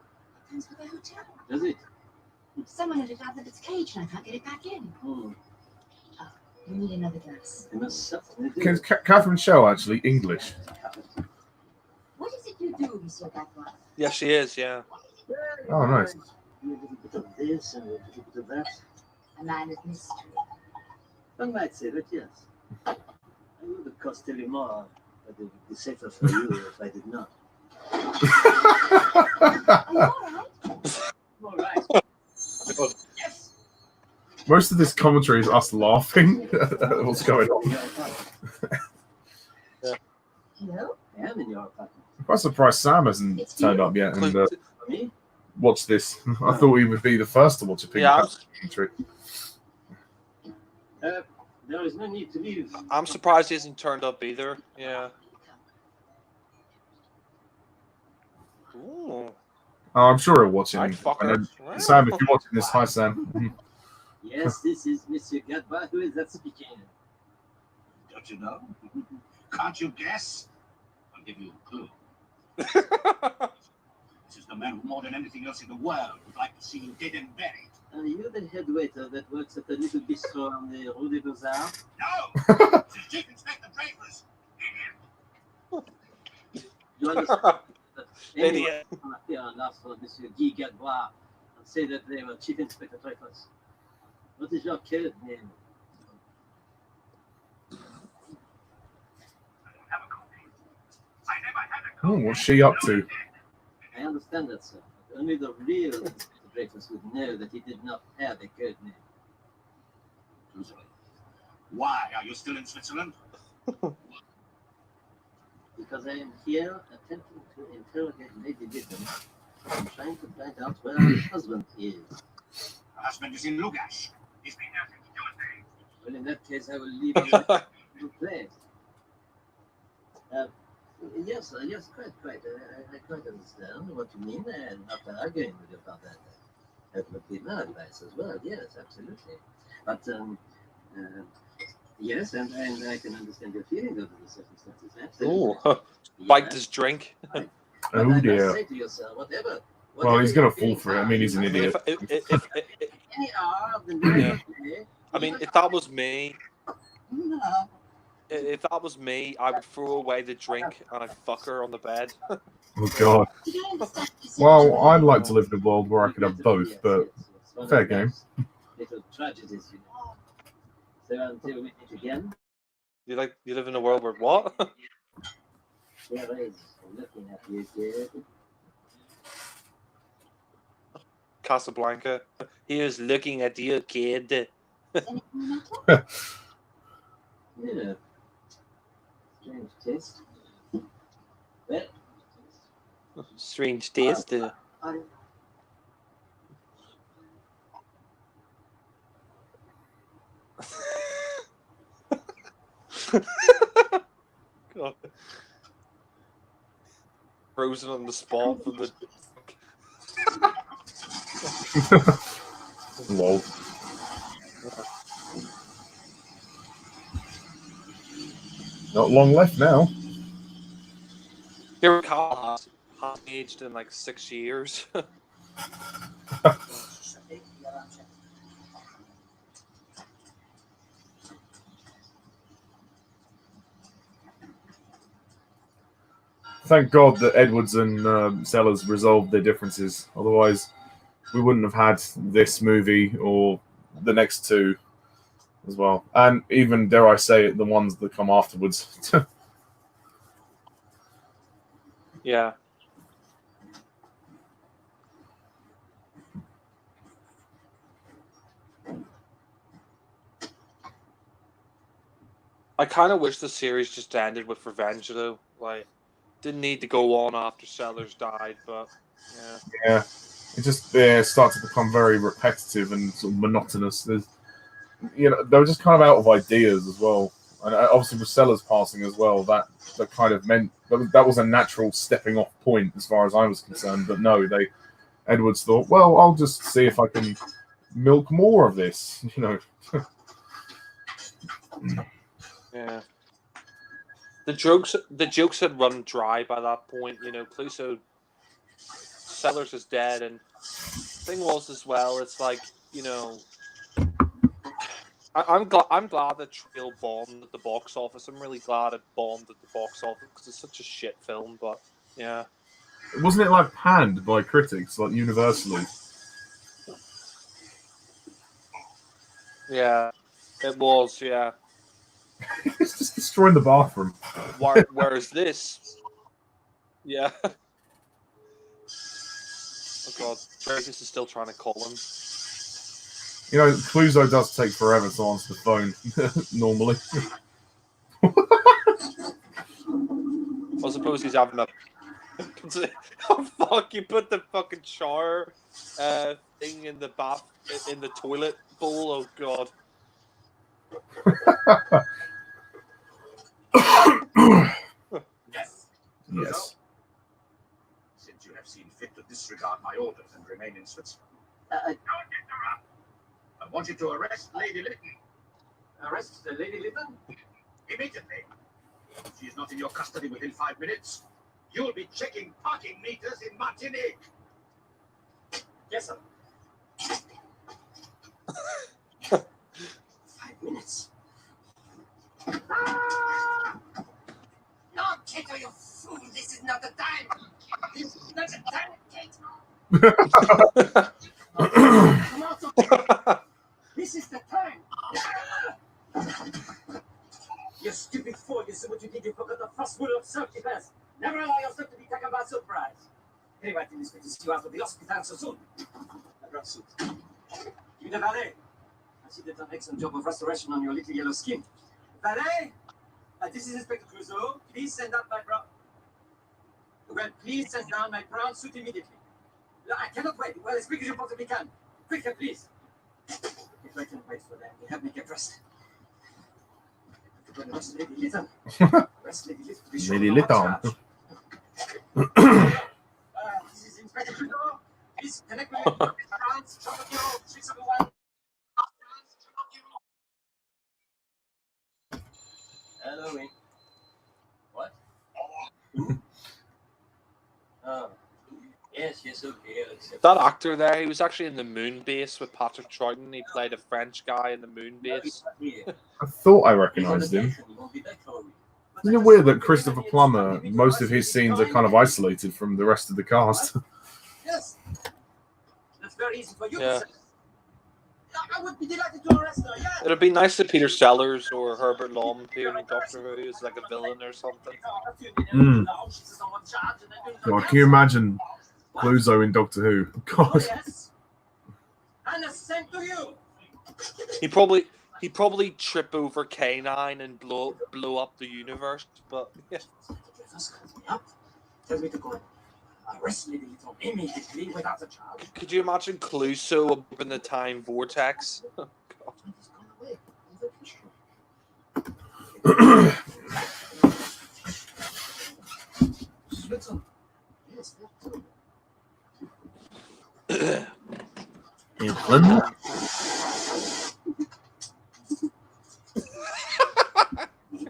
comes with the hotel. Does it? Someone had it out of its cage and I can't get it back in. Hmm. You need another glass. You must certainly do. Can Catherine Show actually English? What is it you do, Monsieur Gadbois? Yeah, she is. Yeah. Oh, nice. Do a little bit of this and a little bit of that. A man of mystery. One might say that, yes. I would of course tell you more, but it would be safer for you if I did not. Are you all right? All right. Yes. Most of this commentary is us laughing at what's going on. Hello? I am in your apartment. I'm quite surprised Sam hasn't turned up yet and For me? watched this. I thought he would be the first to watch a Pink Yeah, Panther commentary. There is no need to leave. I'm surprised he hasn't turned up either. Yeah. Ooh. Oh, I'm sure he'll watch it. Right, fucker. And, Sam, if you're watching this, hi Sam. Yes, this is Monsieur Gadbois. Who is that speaking? don't you know? Can't you guess? I'll give you a clue. This is the man who, more than anything else in the world, would like to see you dead and buried. Are you the head waiter that works at the little bistro on the Rue des Beaux-Arts? No! This is Chief Inspector Dreyfus. Idiot. You understand that anyone Idiot. can appear and ask for Monsieur Guy Gadbois and say that they were Chief Inspector Dreyfus? What is your code name? I don't have a code. I never had a Oh, code. what's she up to? I understand that, sir. But only the real Inspector Dreyfus would know that he did not have a code name. Switzerland. Why are you still in Switzerland? Because I am here attempting to interrogate Lady Gibbon and trying to find out where her husband is. Her husband is in Lugash. He's been nothing to do with me. Well, in that case, I will leave you to play. Yes, quite. I quite understand what you mean, and after arguing with you about that, that would be my advice as well. Yes, absolutely. But yes, and I can understand your feelings under the circumstances. Absolutely. Ooh. Bite his drink. But Oh I must dear. say to you, sir, whatever Well, he's your gonna fall feelings for it. I are, mean, he's an you idiot. must any hour of the night Yeah. or day, I mean, if that was me, no. if that was me, I would throw away the drink and I'd fuck her on the bed. Oh god. Did I understand you said Well, you were- I'd like to live in a world where I could have both, but Yes. One fair of game. those little tragedies, you know. So until we meet again, You live in a world where what? there is looking at you, kid. Casablanca. He was looking at you, kid. Anything the matter? Yeah. Strange taste. Well, Strange taste. I God. Frozen on the spot from the. lol. Not long left now. Here, Carl has aged in like 6 years. Thank God that Edwards and Sellers resolved their differences. Otherwise, we wouldn't have had this movie or the next two as well. And even, dare I say it, the ones that come afterwards. Yeah. I kind of wish the series just ended with revenge, though. Like, didn't need to go on after Sellers died, but yeah. Yeah, it just started to become very repetitive and sort of monotonous. There's, they were just kind of out of ideas as well. And obviously with Sellers passing as well, that kind of meant that was a natural stepping off point as far as I was concerned. But no, they Edwards thought, well, I'll just see if I can milk more of this, you know. Yeah. The jokes had run dry by that point. You know, Clouseau, Sellers is dead, and thing was as well. It's like, you know, I'm glad that Trail bombed at the box office. I'm really glad it bombed at the box office because it's such a shit film. But yeah, Wasn't it like panned by critics, like universally? yeah, it was. Yeah. It's just destroying the bathroom. Whereas this, yeah. Oh God, Travis is still trying to call him. You know, Clouseau does take forever to answer the phone, normally. I suppose he's having a... Oh, fuck, you put the fucking shower thing in the toilet bowl. Oh, God. Yes. Yes. Since you have seen fit to disregard my orders and remain in Switzerland. Don't interrupt. I want you to arrest Lady Lytton. Arrest the Lady Lytton? Immediately. If she is not in your custody within 5 minutes, you'll be checking parking meters in Martinique. Yes, sir. 5 minutes. No, Kato, you fool! This is not the time! This is not the time, Kato! Come out of This is the time! You stupid fool! You see what you did? You forgot the first rule of self-defense. Never allow yourself to be taken by surprise. Anyway, I didn't expect to see you out of the hospital so soon. I brought suit. You the valet. I see that an excellent job of restoration on your little yellow skin. Valet! This is Inspector Clouseau. Please send out my brown... Well, please send down my brown suit immediately. I cannot wait. Well, as quick as you possibly can. Quicker, please. If I can wait for them, they have me get dressed. Arrest Lady Lytton. Arrest Lady Lytton. Be sure Lady to not Lytton. charge. This is Inspector Clouseau. Please connect with me. France, Chocolate 671. Hello, Wayne. What? Oh. Yes, okay. That actor there, he was actually in the Moon Base with Patrick Troughton. He played a French guy in the Moon Base. I thought I recognised him. Isn't it weird that Christopher Plummer, most of his scenes are kind of isolated from the rest of the cast? Yes. That's very easy for you Yeah. to say. I would be delighted to arrest her, yeah. It'd be nice if Peter Sellers or Herbert Lom appeared in Doctor Who as like a villain or something. Mm. God, can you imagine Clouseau in Doctor Who? God. Yes. And the same to you. He'd probably trip over K9 and blow up the universe. But yeah. Tell me to go. Arrest Lady Lytton immediately without a charge. Could you imagine Clouseau up in the time vortex? Oh, God. Switzerland. Yes, England?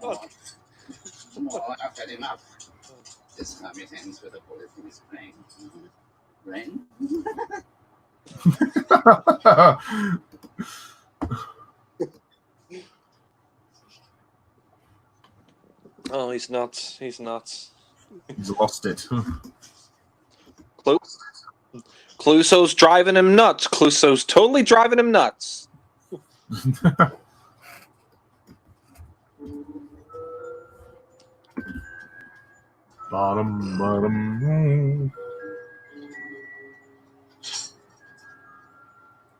Oh, I've had enough. This time it ends with a bullet in his brain. Brain? Oh, he's nuts. He's nuts. He's lost it. Clouseau's driving him nuts. Clouseau's totally driving him nuts. Bottom.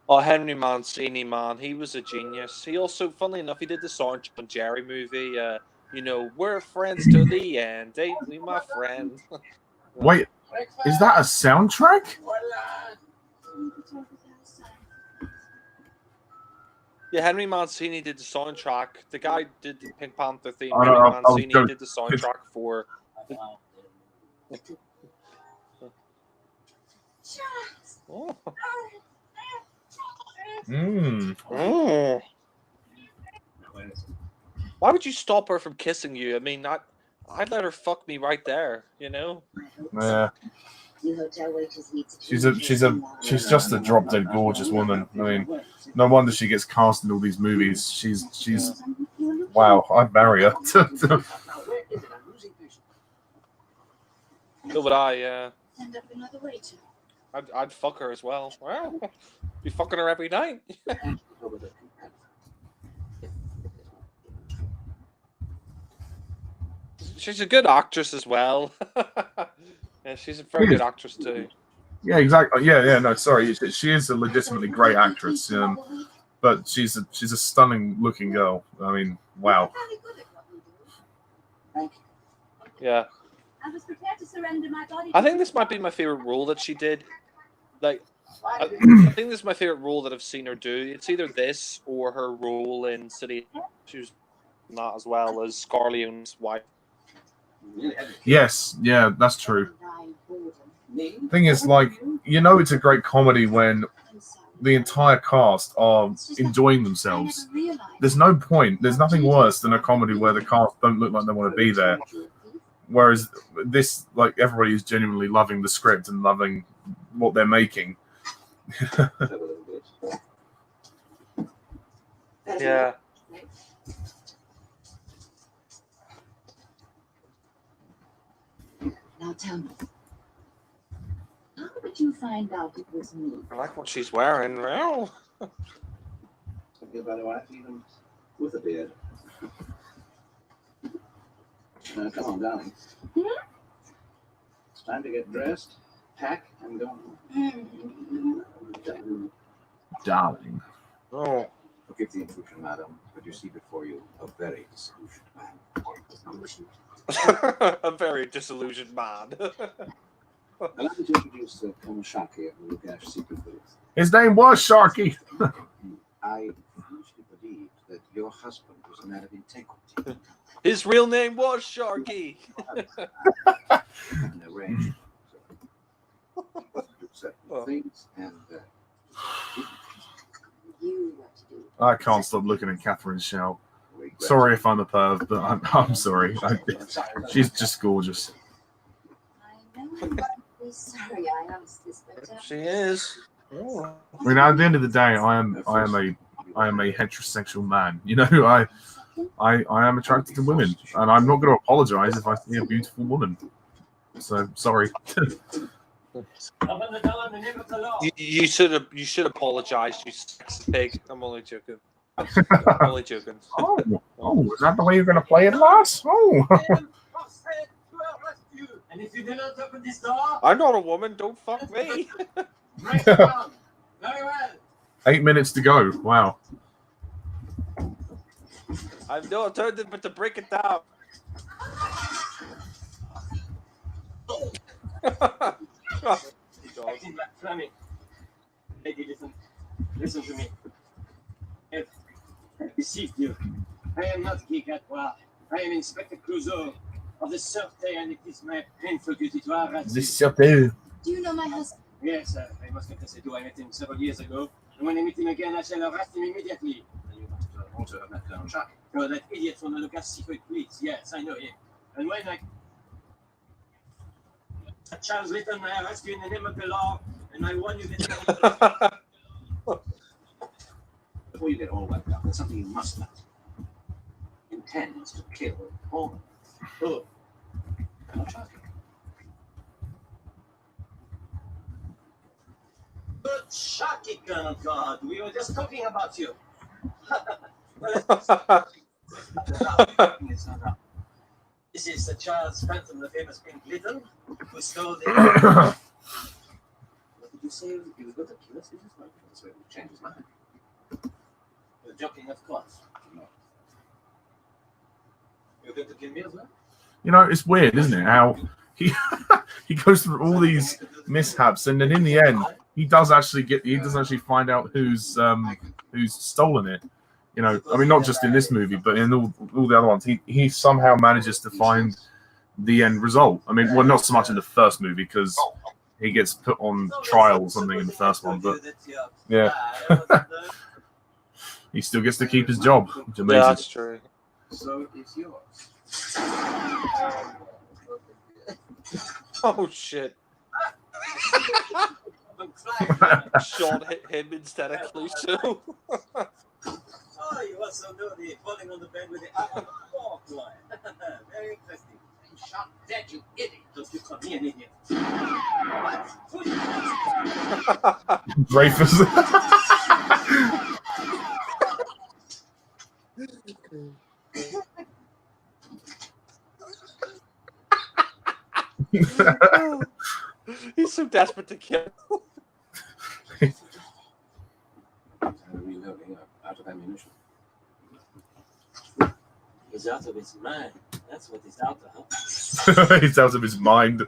Oh, Henry Mancini, man, he was a genius. He also, funnily enough, he did the Sergeant and Jerry movie. You know, we're friends to the end, ain't we, my friend? Wait, is that a soundtrack? Yeah, Henry Mancini did the soundtrack. The guy did the Pink Panther theme. I know, Henry I was Mancini going- did the soundtrack for. Just Oh. Mm. Oh. Why would you stop her from kissing you? I mean, I'd let her fuck me right there, you know? Yeah. You hotel waiters need to She's just a drop dead gorgeous woman. I mean, no wonder she gets cast in all these movies. She's wow. I'd marry her. So would I, yeah. Send up another waiter. I'd fuck her as well. Well, be fucking her every night. She's a good actress as well. Yeah, she's a very good actress too. Yeah, exactly. Yeah. No, sorry. She is a legitimately great actress. But she's a stunning looking girl. I mean, wow. Thank you. Yeah. I was prepared to surrender my body. I think this might be my favorite role that she did. Like, I think this is my favorite role that I've seen her do. It's either this or her role in City. She was not as well as Scarleone's wife. Yes, yeah, that's true. Thing is, like, it's a great comedy when the entire cast are enjoying themselves. There's no point. There's nothing worse than a comedy where the cast don't look like they want to be there. Whereas this, like, everybody is genuinely loving the script and loving what they're making. Yeah. Now tell me, how did you find out it was me? I like what she's wearing. Well, By the wife, even with a beard. Come on, darling. It's time to get dressed, pack, and go home. Darling. oh. Forgive the intrusion, madam, but you see before you a very disillusioned man. A very disillusioned man. Allow me to introduce Kamashaki of the Lugash secret booth. His name was Sharky. I usually believed that your husband was a man of integrity. His real name was Sharky. And arranged certain things, and You what to do. I can't stop looking at Catherine Shell. Sorry if I'm a perv, but I'm sorry. She's just gorgeous. I know I'm very sorry I asked this, but She is. Oh. I mean, at the end of the day, I am a heterosexual man. I am attracted to women, and I'm not going to apologize if I see a beautiful woman. So sorry. You should apologize, you sex pig. I'm only joking. I'm only joking. Oh, is that the way you're going to play it, Lars? Oh. And if you do not open this door, I'm not a woman. Don't fuck me. break it down. Very well. 8 minutes to go. Wow. I've no alternative but to break it down. Acting like Fleming. Lady, listen to me. If I deceived you, I am not Guy Gatois. I am Inspector Clouseau of the Sûreté, and it is my painful duty to harass you. The do you know my husband? Yes, I must confess I do. I met him several years ago, and when I meet him again, I shall arrest him immediately. you must also have met Colonel Chuck. Oh, that idiot from the Lucas secret police. Yes, I know him. And when Charles Litton, I arrest you in the name of the law, and I warn you that Before you get all wrapped up, there's something you must know. Intends to kill Paul. Oh, Colonel Chuck. good shocking, Colonel God. We were just talking about you. This is Charles Panther, the famous Pink Litton, who stole the... What did you say? He was going to kill us? He just wanted to change his mind. You're joking, of course. No. You're going to kill me as well? It's weird, isn't it? How he goes through all these mishaps, and then in the end, he does actually find out who's stolen it. I mean, not just in this movie, but in all the other ones, he somehow manages to find the end result. I mean, well, not so much in the first movie because he gets put on trial or something in the first one, but yeah, he still gets to keep his job, which is amazing. Yeah, that's true. So it's yours. Oh shit! Sean hit him instead of Cluso. Oh, you are so dirty, falling on the bed with the fork line. Very interesting. You shot dead, you idiot. Don't you call me an idiot. Dreyfus. He's so desperate to kill. Reloading, out of ammunition. He's out of his mind. That's what he's out of, huh? He's out of his mind.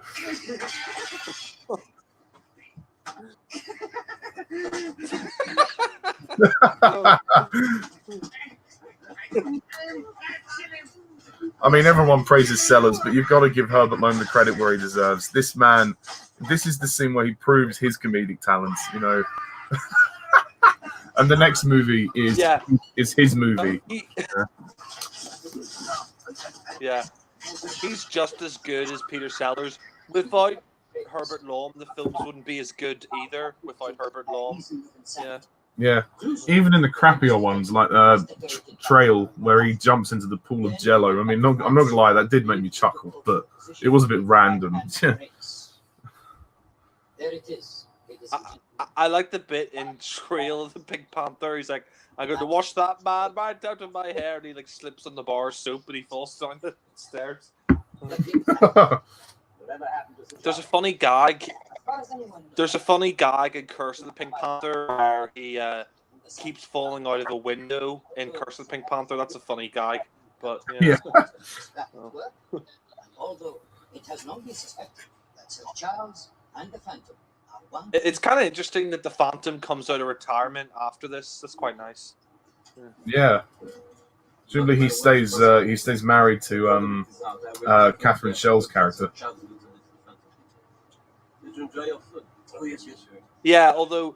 I mean, everyone praises Sellers, but you've got to give Herbert Lome the credit where he deserves. This man, this is the scene where he proves his comedic talents, you know. And the next movie is his movie. Yeah, he's just as good as Peter Sellers. Without Herbert Lome, the films wouldn't be as good either. Without Herbert Lome, yeah. Even in the crappier ones like Trail, where he jumps into the pool of Jello. I mean, I'm not gonna lie, that did make me chuckle, but it was a bit random. There it is. I like the bit in Trail of the Pink Panther. He's like, I'm going to wash that man right out of my hair, and he like slips on the bar of soap and he falls down the stairs. There's a funny gag. There's a funny gag in Curse of the Pink Panther where he keeps falling out of a window in Curse of the Pink Panther. That's a funny gag, but yeah. Although it has long been suspected that Sir Charles and the Phantom are one. It's kind of interesting that the Phantom comes out of retirement after this. That's quite nice. Yeah. Presumably he stays married to Catherine Schell's character. Did you enjoy your food? Oh, yes, yes, sir. Yeah, although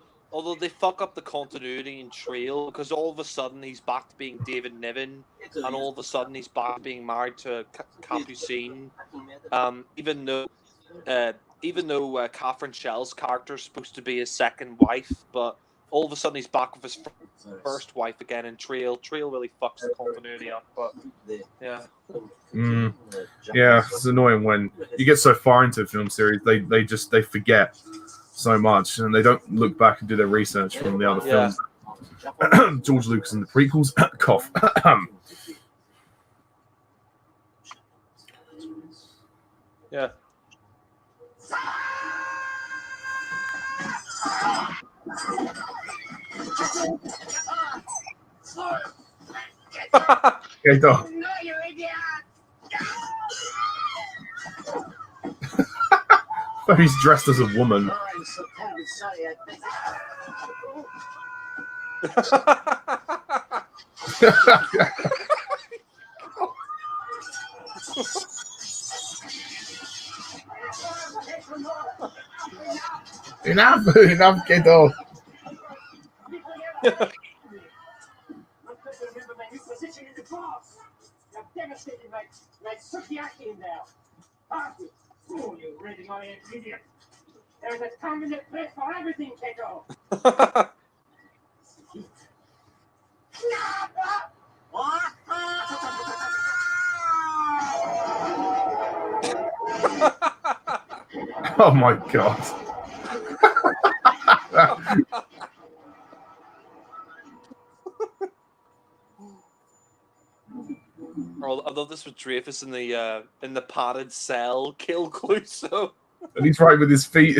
they fuck up the continuity in Trail because all of a sudden he's back to being David Niven, and all of a sudden he's back to being married to Capucine. Even though Catherine Schell's character is supposed to be his second wife, but all of a sudden he's back with his first wife again in Trail. Trail really fucks the continuity up, but yeah. Yeah, it's annoying when you get so far into a film series, they forget so much and they don't look back and do their research from the other films. George Lucas and the prequels. Cough. Yeah. Okay, dog. No, you idiot! But he's dressed as a woman. Oh, I'm so terribly sorry. Enough, kiddo. Remember my new position in the class. I've devastated my sukiyaki in there. Party. Fool, you ready-oriented idiot. There's a time and a place for everything, Keiko. Oh my god. Although this was Dreyfus in the padded cell, kill Cluso. And he's right with his feet.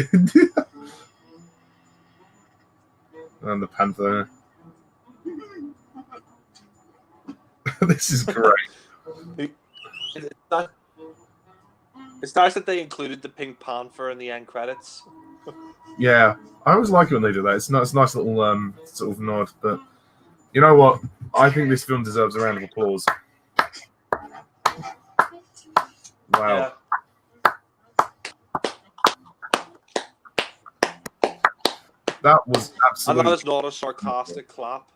And the Panther. This is great. It's nice that they included the Pink Panther in the end credits. Yeah, I always like it when they do that. It's a nice little sort of nod. But you know what? I think this film deserves a round of applause. Wow. Yeah. that was And absolutely. that is not a sarcastic clap.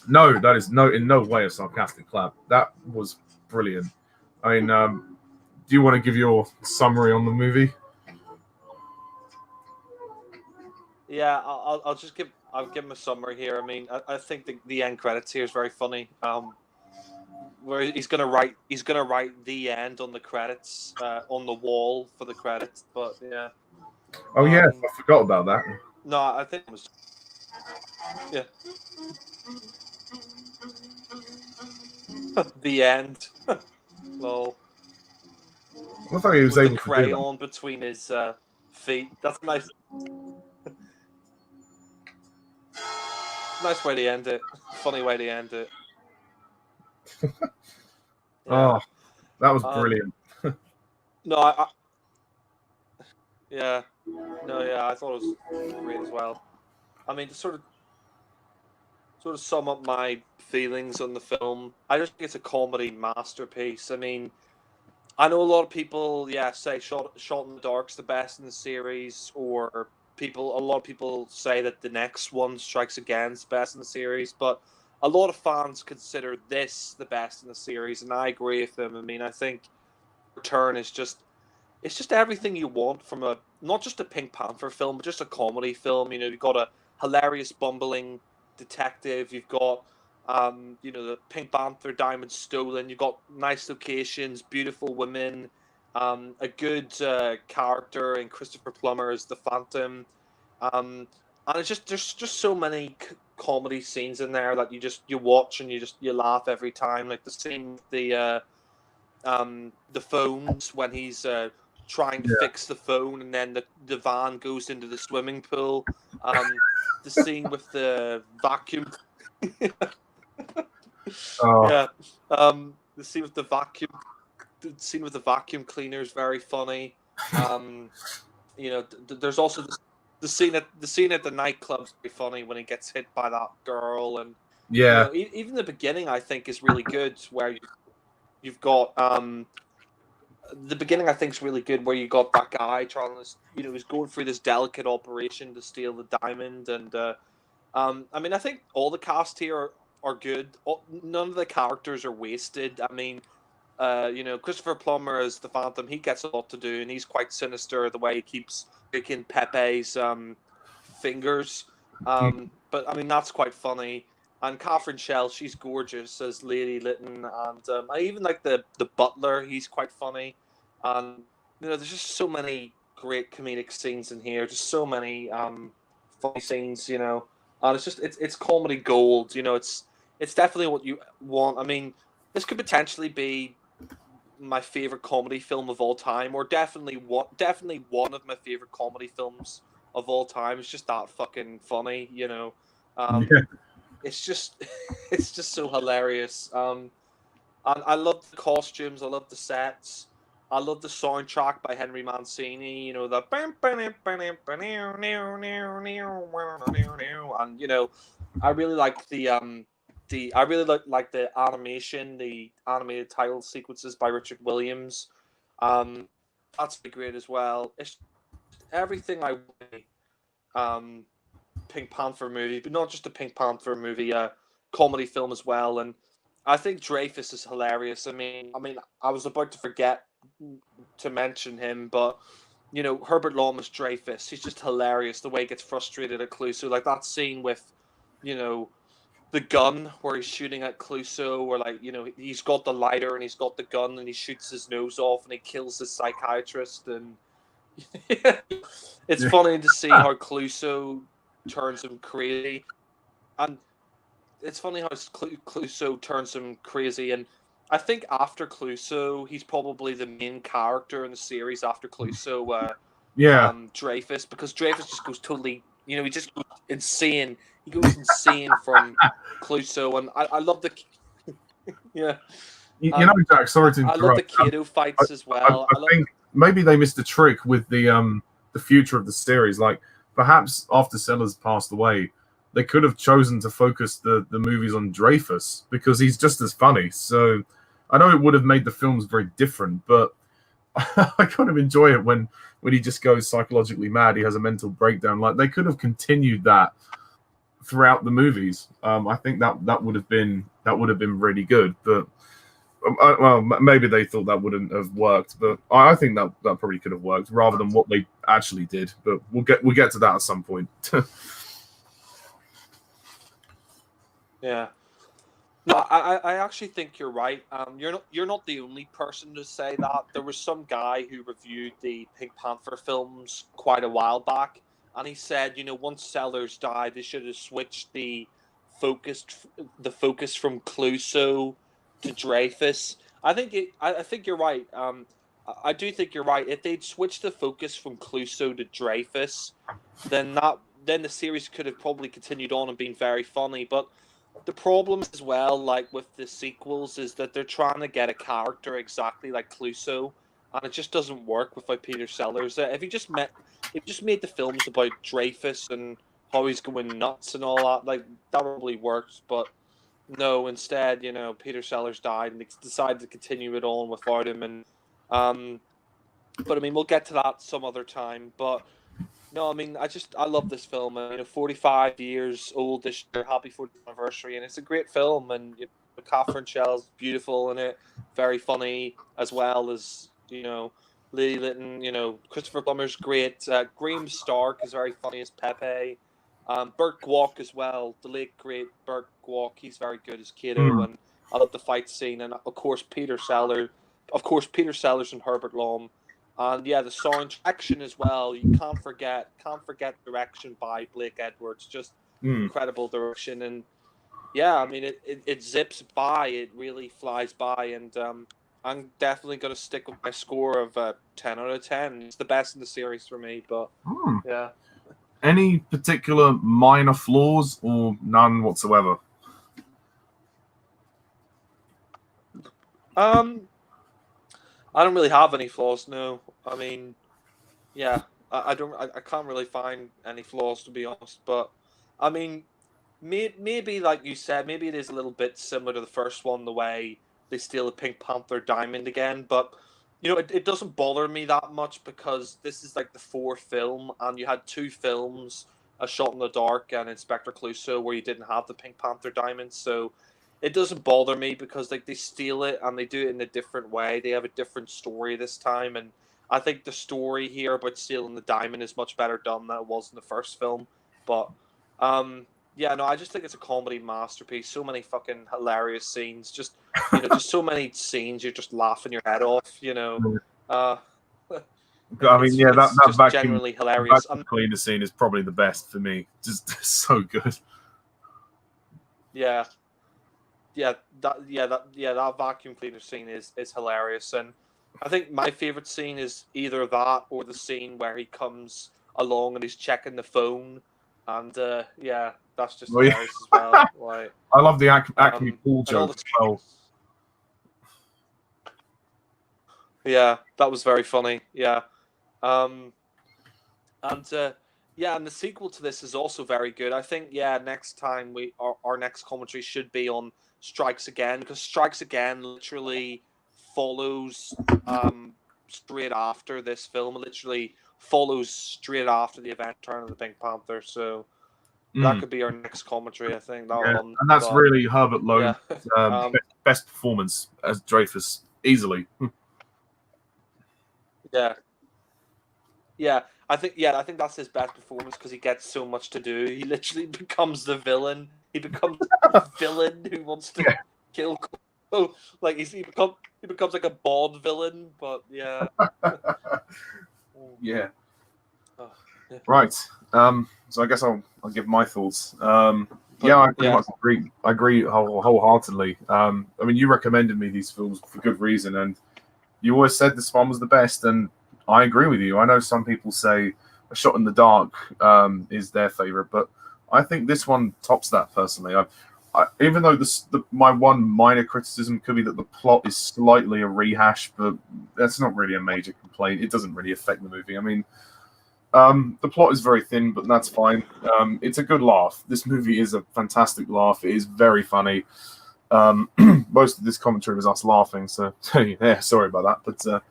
No, that is in no way a sarcastic clap. That was brilliant. I mean, do you want to give your summary on the movie? Yeah, I'll just give him a summary here. I mean, I think the end credits here is very funny. Where he's gonna write the end on the credits on the wall for the credits. But yeah. Oh yes, I forgot about that. No, I think it was. Yeah. The end. Lol. I thought he was With able the to do that. crayon between his feet. That's nice. Nice way to end it. Funny way to end it. Yeah. Oh, that was brilliant. No, yeah. No, yeah, I thought it was great as well. I mean, to sort of sum up my feelings on the film, I just think it's a comedy masterpiece. I mean, I know a lot of people, say Shot in the Dark's the best in the series, or a lot of people say that the next one, Strikes Again's the best in the series, but a lot of fans consider this the best in the series, and I agree with them. I mean, I think Return is it's just everything you want from not just a Pink Panther film, but just a comedy film. You know, you've got a hilarious bumbling detective, you've got the Pink Panther diamond stolen, you've got nice locations, beautiful women, a good character in Christopher Plummer as the Phantom, and it's just there's just so many comedy scenes in there that you watch and you laugh every time, like the scene with the phones when he's trying to fix the phone, and then the van goes into the swimming pool. The scene with the vacuum. Yeah. The scene with the vacuum. The scene with the vacuum cleaner is very funny. There's also the scene at the nightclub's very funny when he gets hit by that girl, and even the beginning I think is really good, where you've got the beginning I think is really good, where you got that guy trying to, he's going through this delicate operation to steal the diamond, and I mean, I think all the cast here are good. None of the characters are wasted. I mean, Christopher Plummer as the Phantom, he gets a lot to do, and he's quite sinister the way he keeps picking Pepe's fingers. But I mean, that's quite funny. And Catherine Shell, she's gorgeous as Lady Lytton, and I even like the butler. He's quite funny, and there's just so many great comedic scenes in here. Just so many funny scenes, and it's comedy gold. It's definitely what you want. I mean, this could potentially be my favorite comedy film of all time, or definitely one of my favorite comedy films of all time. It's just that fucking funny, It's just so hilarious. And I love the costumes. I love the sets. I love the soundtrack by Henry Mancini. The and I really like the animation, the animated title sequences by Richard Williams. That's great as well. It's everything I want. Pink Panther movie, but not just a Pink Panther movie, comedy film as well. And I think Dreyfus is hilarious. I mean, I was about to forget to mention him, but Herbert Lawrence Dreyfus, he's just hilarious. The way he gets frustrated at Clouseau, like that scene with, the gun where he's shooting at Clouseau, or he's got the lighter and he's got the gun and he shoots his nose off and he kills the psychiatrist, and it's funny to see how Clouseau turns him crazy, and it's funny how Clouseau turns him crazy, and I think after Clouseau, he's probably the main character in the series after Clouseau. Dreyfus, because Dreyfus just goes totally, he just goes insane. He goes insane from Clouseau, and I love the Jack. Sorry to interrupt. I love the Kato fights as well. I think maybe they missed a trick with the future of the series. Like, perhaps after Sellers passed away, they could have chosen to focus the movies on Dreyfus, because he's just as funny. So I know it would have made the films very different, but I kind of enjoy it when he just goes psychologically mad. He has a mental breakdown. Like they could have continued that throughout the movies. I think that would have been really good. But well, maybe they thought that wouldn't have worked. But I think that probably could have worked rather than what they actually did. But we'll get to that at some point. Yeah. No, I actually think you're right. You're not the only person to say that. There was some guy who reviewed the Pink Panther films quite a while back, and he said, once Sellers died, they should have switched the focus from Clouseau to Dreyfus. I think you're right. I do think you're right. If they'd switched the focus from Clouseau to Dreyfus, then the series could have probably continued on and been very funny. But the problem as well, like with the sequels, is that they're trying to get a character exactly like Clouseau, and it just doesn't work without Peter Sellers. If you just made the films about Dreyfus and how he's going nuts and all that, like that probably works. But no, instead, Peter Sellers died, and they decided to continue it on without him. And but I mean, we'll get to that some other time. But no, I mean, I love this film. 45 years old this year, happy 40th anniversary, and it's a great film. And Catherine Shell's beautiful in it, very funny as well as Lily Litton. Christopher Plummer's great. Graham Stark is very funny as Pepe. Burt Kwok as well, the late great Burt Kwok. He's very good as Kato, and I love the fight scene. And of course Peter Sellers and Herbert Lom. And yeah, the sound direction as well. You can't forget direction by Blake Edwards. Just incredible direction. And yeah, I mean it zips by. It really flies by. And I'm definitely going to stick with my score of 10 out of 10. It's the best in the series for me. But yeah. Any particular minor flaws or none whatsoever? I don't really have any flaws. No, I mean, yeah, I don't. I can't really find any flaws, to be honest. But I mean, maybe like you said, maybe it is a little bit similar to the first one, the way they steal the Pink Panther diamond again. But it doesn't bother me that much because this is like the fourth film, and you had two films, A Shot in the Dark and Inspector Clouseau, where you didn't have the Pink Panther diamond. So it doesn't bother me because like they steal it and they do it in a different way. They have a different story this time, and I think the story here about stealing the diamond is much better done than it was in the first film. But yeah, no, I just think it's a comedy masterpiece. So many fucking hilarious scenes. Just just so many scenes you're just laughing your head off. I mean, yeah, that just vacuum, genuinely hilarious. vacuum cleaner scene is probably the best for me. Just so good. Yeah. That vacuum cleaner scene is hilarious, and I think my favorite scene is either that or the scene where he comes along and he's checking the phone, and yeah, that's just hilarious as well. Like, I love the Acme pool joke as well. Yeah, that was very funny. Yeah, and yeah, and the sequel to this is also very good. I think next time our next commentary should be on Strikes Again, because Strikes Again literally follows straight after this film. It literally follows straight after the event turn of the Pink Panther. So that could be our next commentary, I think. And that's really Herbert Lowe's best performance as Dreyfus, easily. Yeah, I think that's his best performance because he gets so much to do. He literally becomes the villain. He becomes the villain who wants to kill. Oh, like he becomes like a Bond villain, but yeah. Yeah. Right. So I guess I'll give my thoughts. I agree wholeheartedly. I mean, you recommended me these films for good reason, and you always said this one was the best, and I agree with you. I know some people say A Shot in the Dark is their favorite, but I think this one tops that personally. Even though my one minor criticism could be that the plot is slightly a rehash, but that's not really a major complaint. It doesn't really affect the movie. I mean, the plot is very thin, but that's fine. It's a good laugh. This movie is a fantastic laugh. It is very funny. Most of this commentary was us laughing, so yeah, sorry about that. But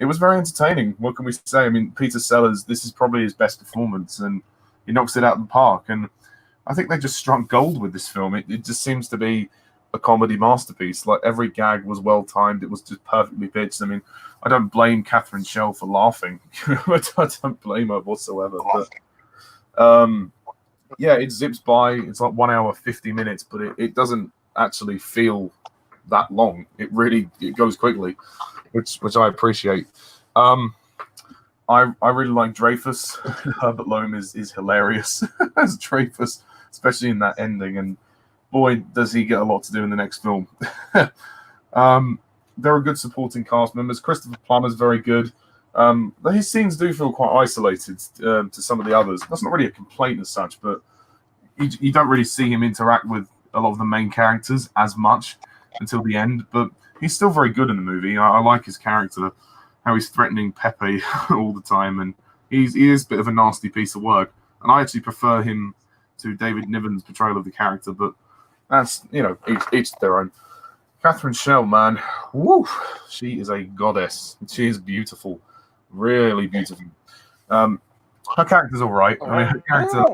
it was very entertaining. What can we say? I mean, Peter Sellers, this is probably his best performance, and he knocks it out of the park. And I think they just struck gold with this film. It just seems to be a comedy masterpiece. Like, every gag was well timed. It was just perfectly pitched. I mean, I don't blame Catherine Schell for laughing. I don't blame her whatsoever. But yeah, it zips by. It's like 1 hour 50 minutes, but it doesn't actually feel that long. It goes quickly, which I appreciate. I really like Dreyfus. Herbert Loam is hilarious as Dreyfus, especially in that ending. And boy, does he get a lot to do in the next film. There are good supporting cast members. Christopher Plummer's very good. His scenes do feel quite isolated to some of the others. That's not really a complaint as such, but you don't really see him interact with a lot of the main characters as much until the end. But he's still very good in the movie. I like his character, how he's threatening Pepe all the time, and he is a bit of a nasty piece of work. And I actually prefer him to David Niven's portrayal of the character, but that's, each their own. Catherine Schell, man, woo, she is a goddess. She is beautiful, really beautiful. Her character's all right. I mean, her character,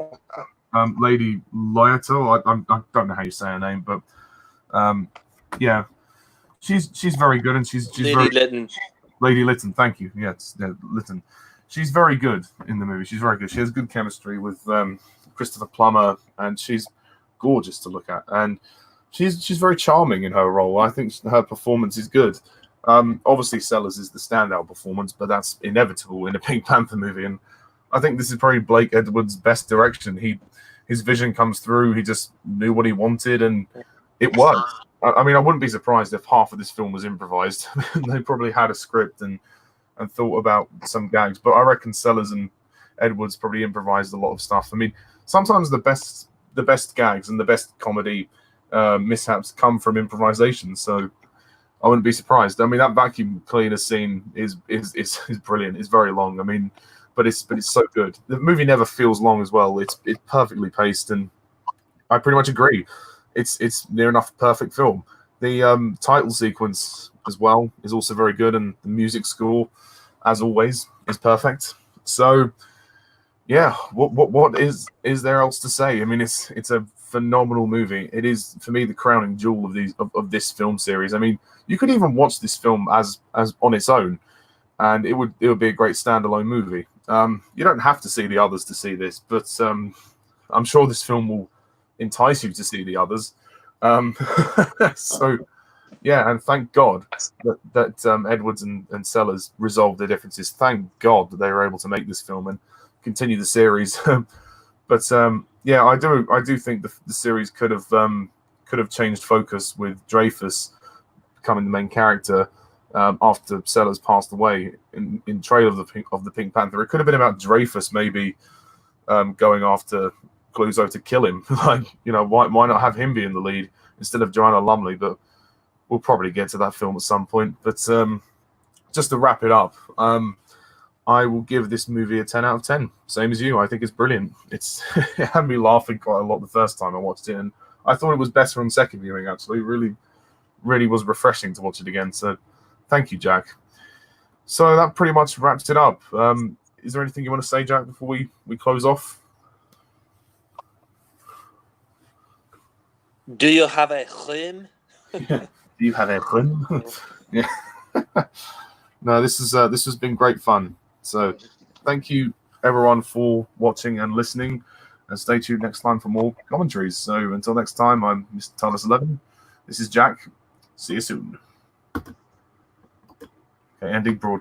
Lady Lyoto, I don't know how you say her name, but yeah, she's very good, and she's Lady Lytton. Lady Lytton, thank you. Yes, Lytton. She's very good in the movie. She's very good. She has good chemistry with Christopher Plummer, and she's gorgeous to look at. And she's very charming in her role. I think her performance is good. Obviously, Sellers is the standout performance, but that's inevitable in a Pink Panther movie. And I think this is probably Blake Edwards' best direction. His vision comes through. He just knew what he wanted, and it worked. I mean, I wouldn't be surprised if half of this film was improvised. They probably had a script and thought about some gags, but I reckon Sellers and Edwards probably improvised a lot of stuff. I mean, sometimes the best gags and the best comedy mishaps come from improvisation, so I wouldn't be surprised. I mean, that vacuum cleaner scene is brilliant. It's very long. I mean, but it's so good. The movie never feels long as well. It's perfectly paced, and I pretty much agree. It's near enough perfect film. The title sequence as well is also very good, and the music score, as always, is perfect. So, yeah, what is there else to say? I mean, it's a phenomenal movie. It is, for me, the crowning jewel of this film series. I mean, you could even watch this film as on its own, and it would be a great standalone movie. You don't have to see the others to see this, but I'm sure this film will entice you to see the others. So yeah, and thank God that Edwards and Sellers resolved their differences. Thank God that they were able to make this film and continue the series. But yeah, I do think the series could have changed focus with Dreyfus becoming the main character after Sellers passed away in Trail of the Pink Panther. It could have been about Dreyfus maybe going after Clouseau to kill him. Like, why not have him be in the lead instead of Joanna Lumley? But we'll probably get to that film at some point. But just to wrap it up, I will give this movie a 10 out of 10. Same as you. I think it's brilliant. It had me laughing quite a lot the first time I watched it, and I thought it was better on second viewing, actually. Really, really was refreshing to watch it again. So thank you, Jack. So that pretty much wraps it up. Is there anything you want to say, Jack, before we close off? Do you have a claim? Do you have a claim? Yeah. No, this has been great fun. So thank you everyone for watching and listening, and stay tuned next time for more commentaries. So until next time, I'm Mr. Thomas11. This is Jack. See you soon. Okay, ending broadcast.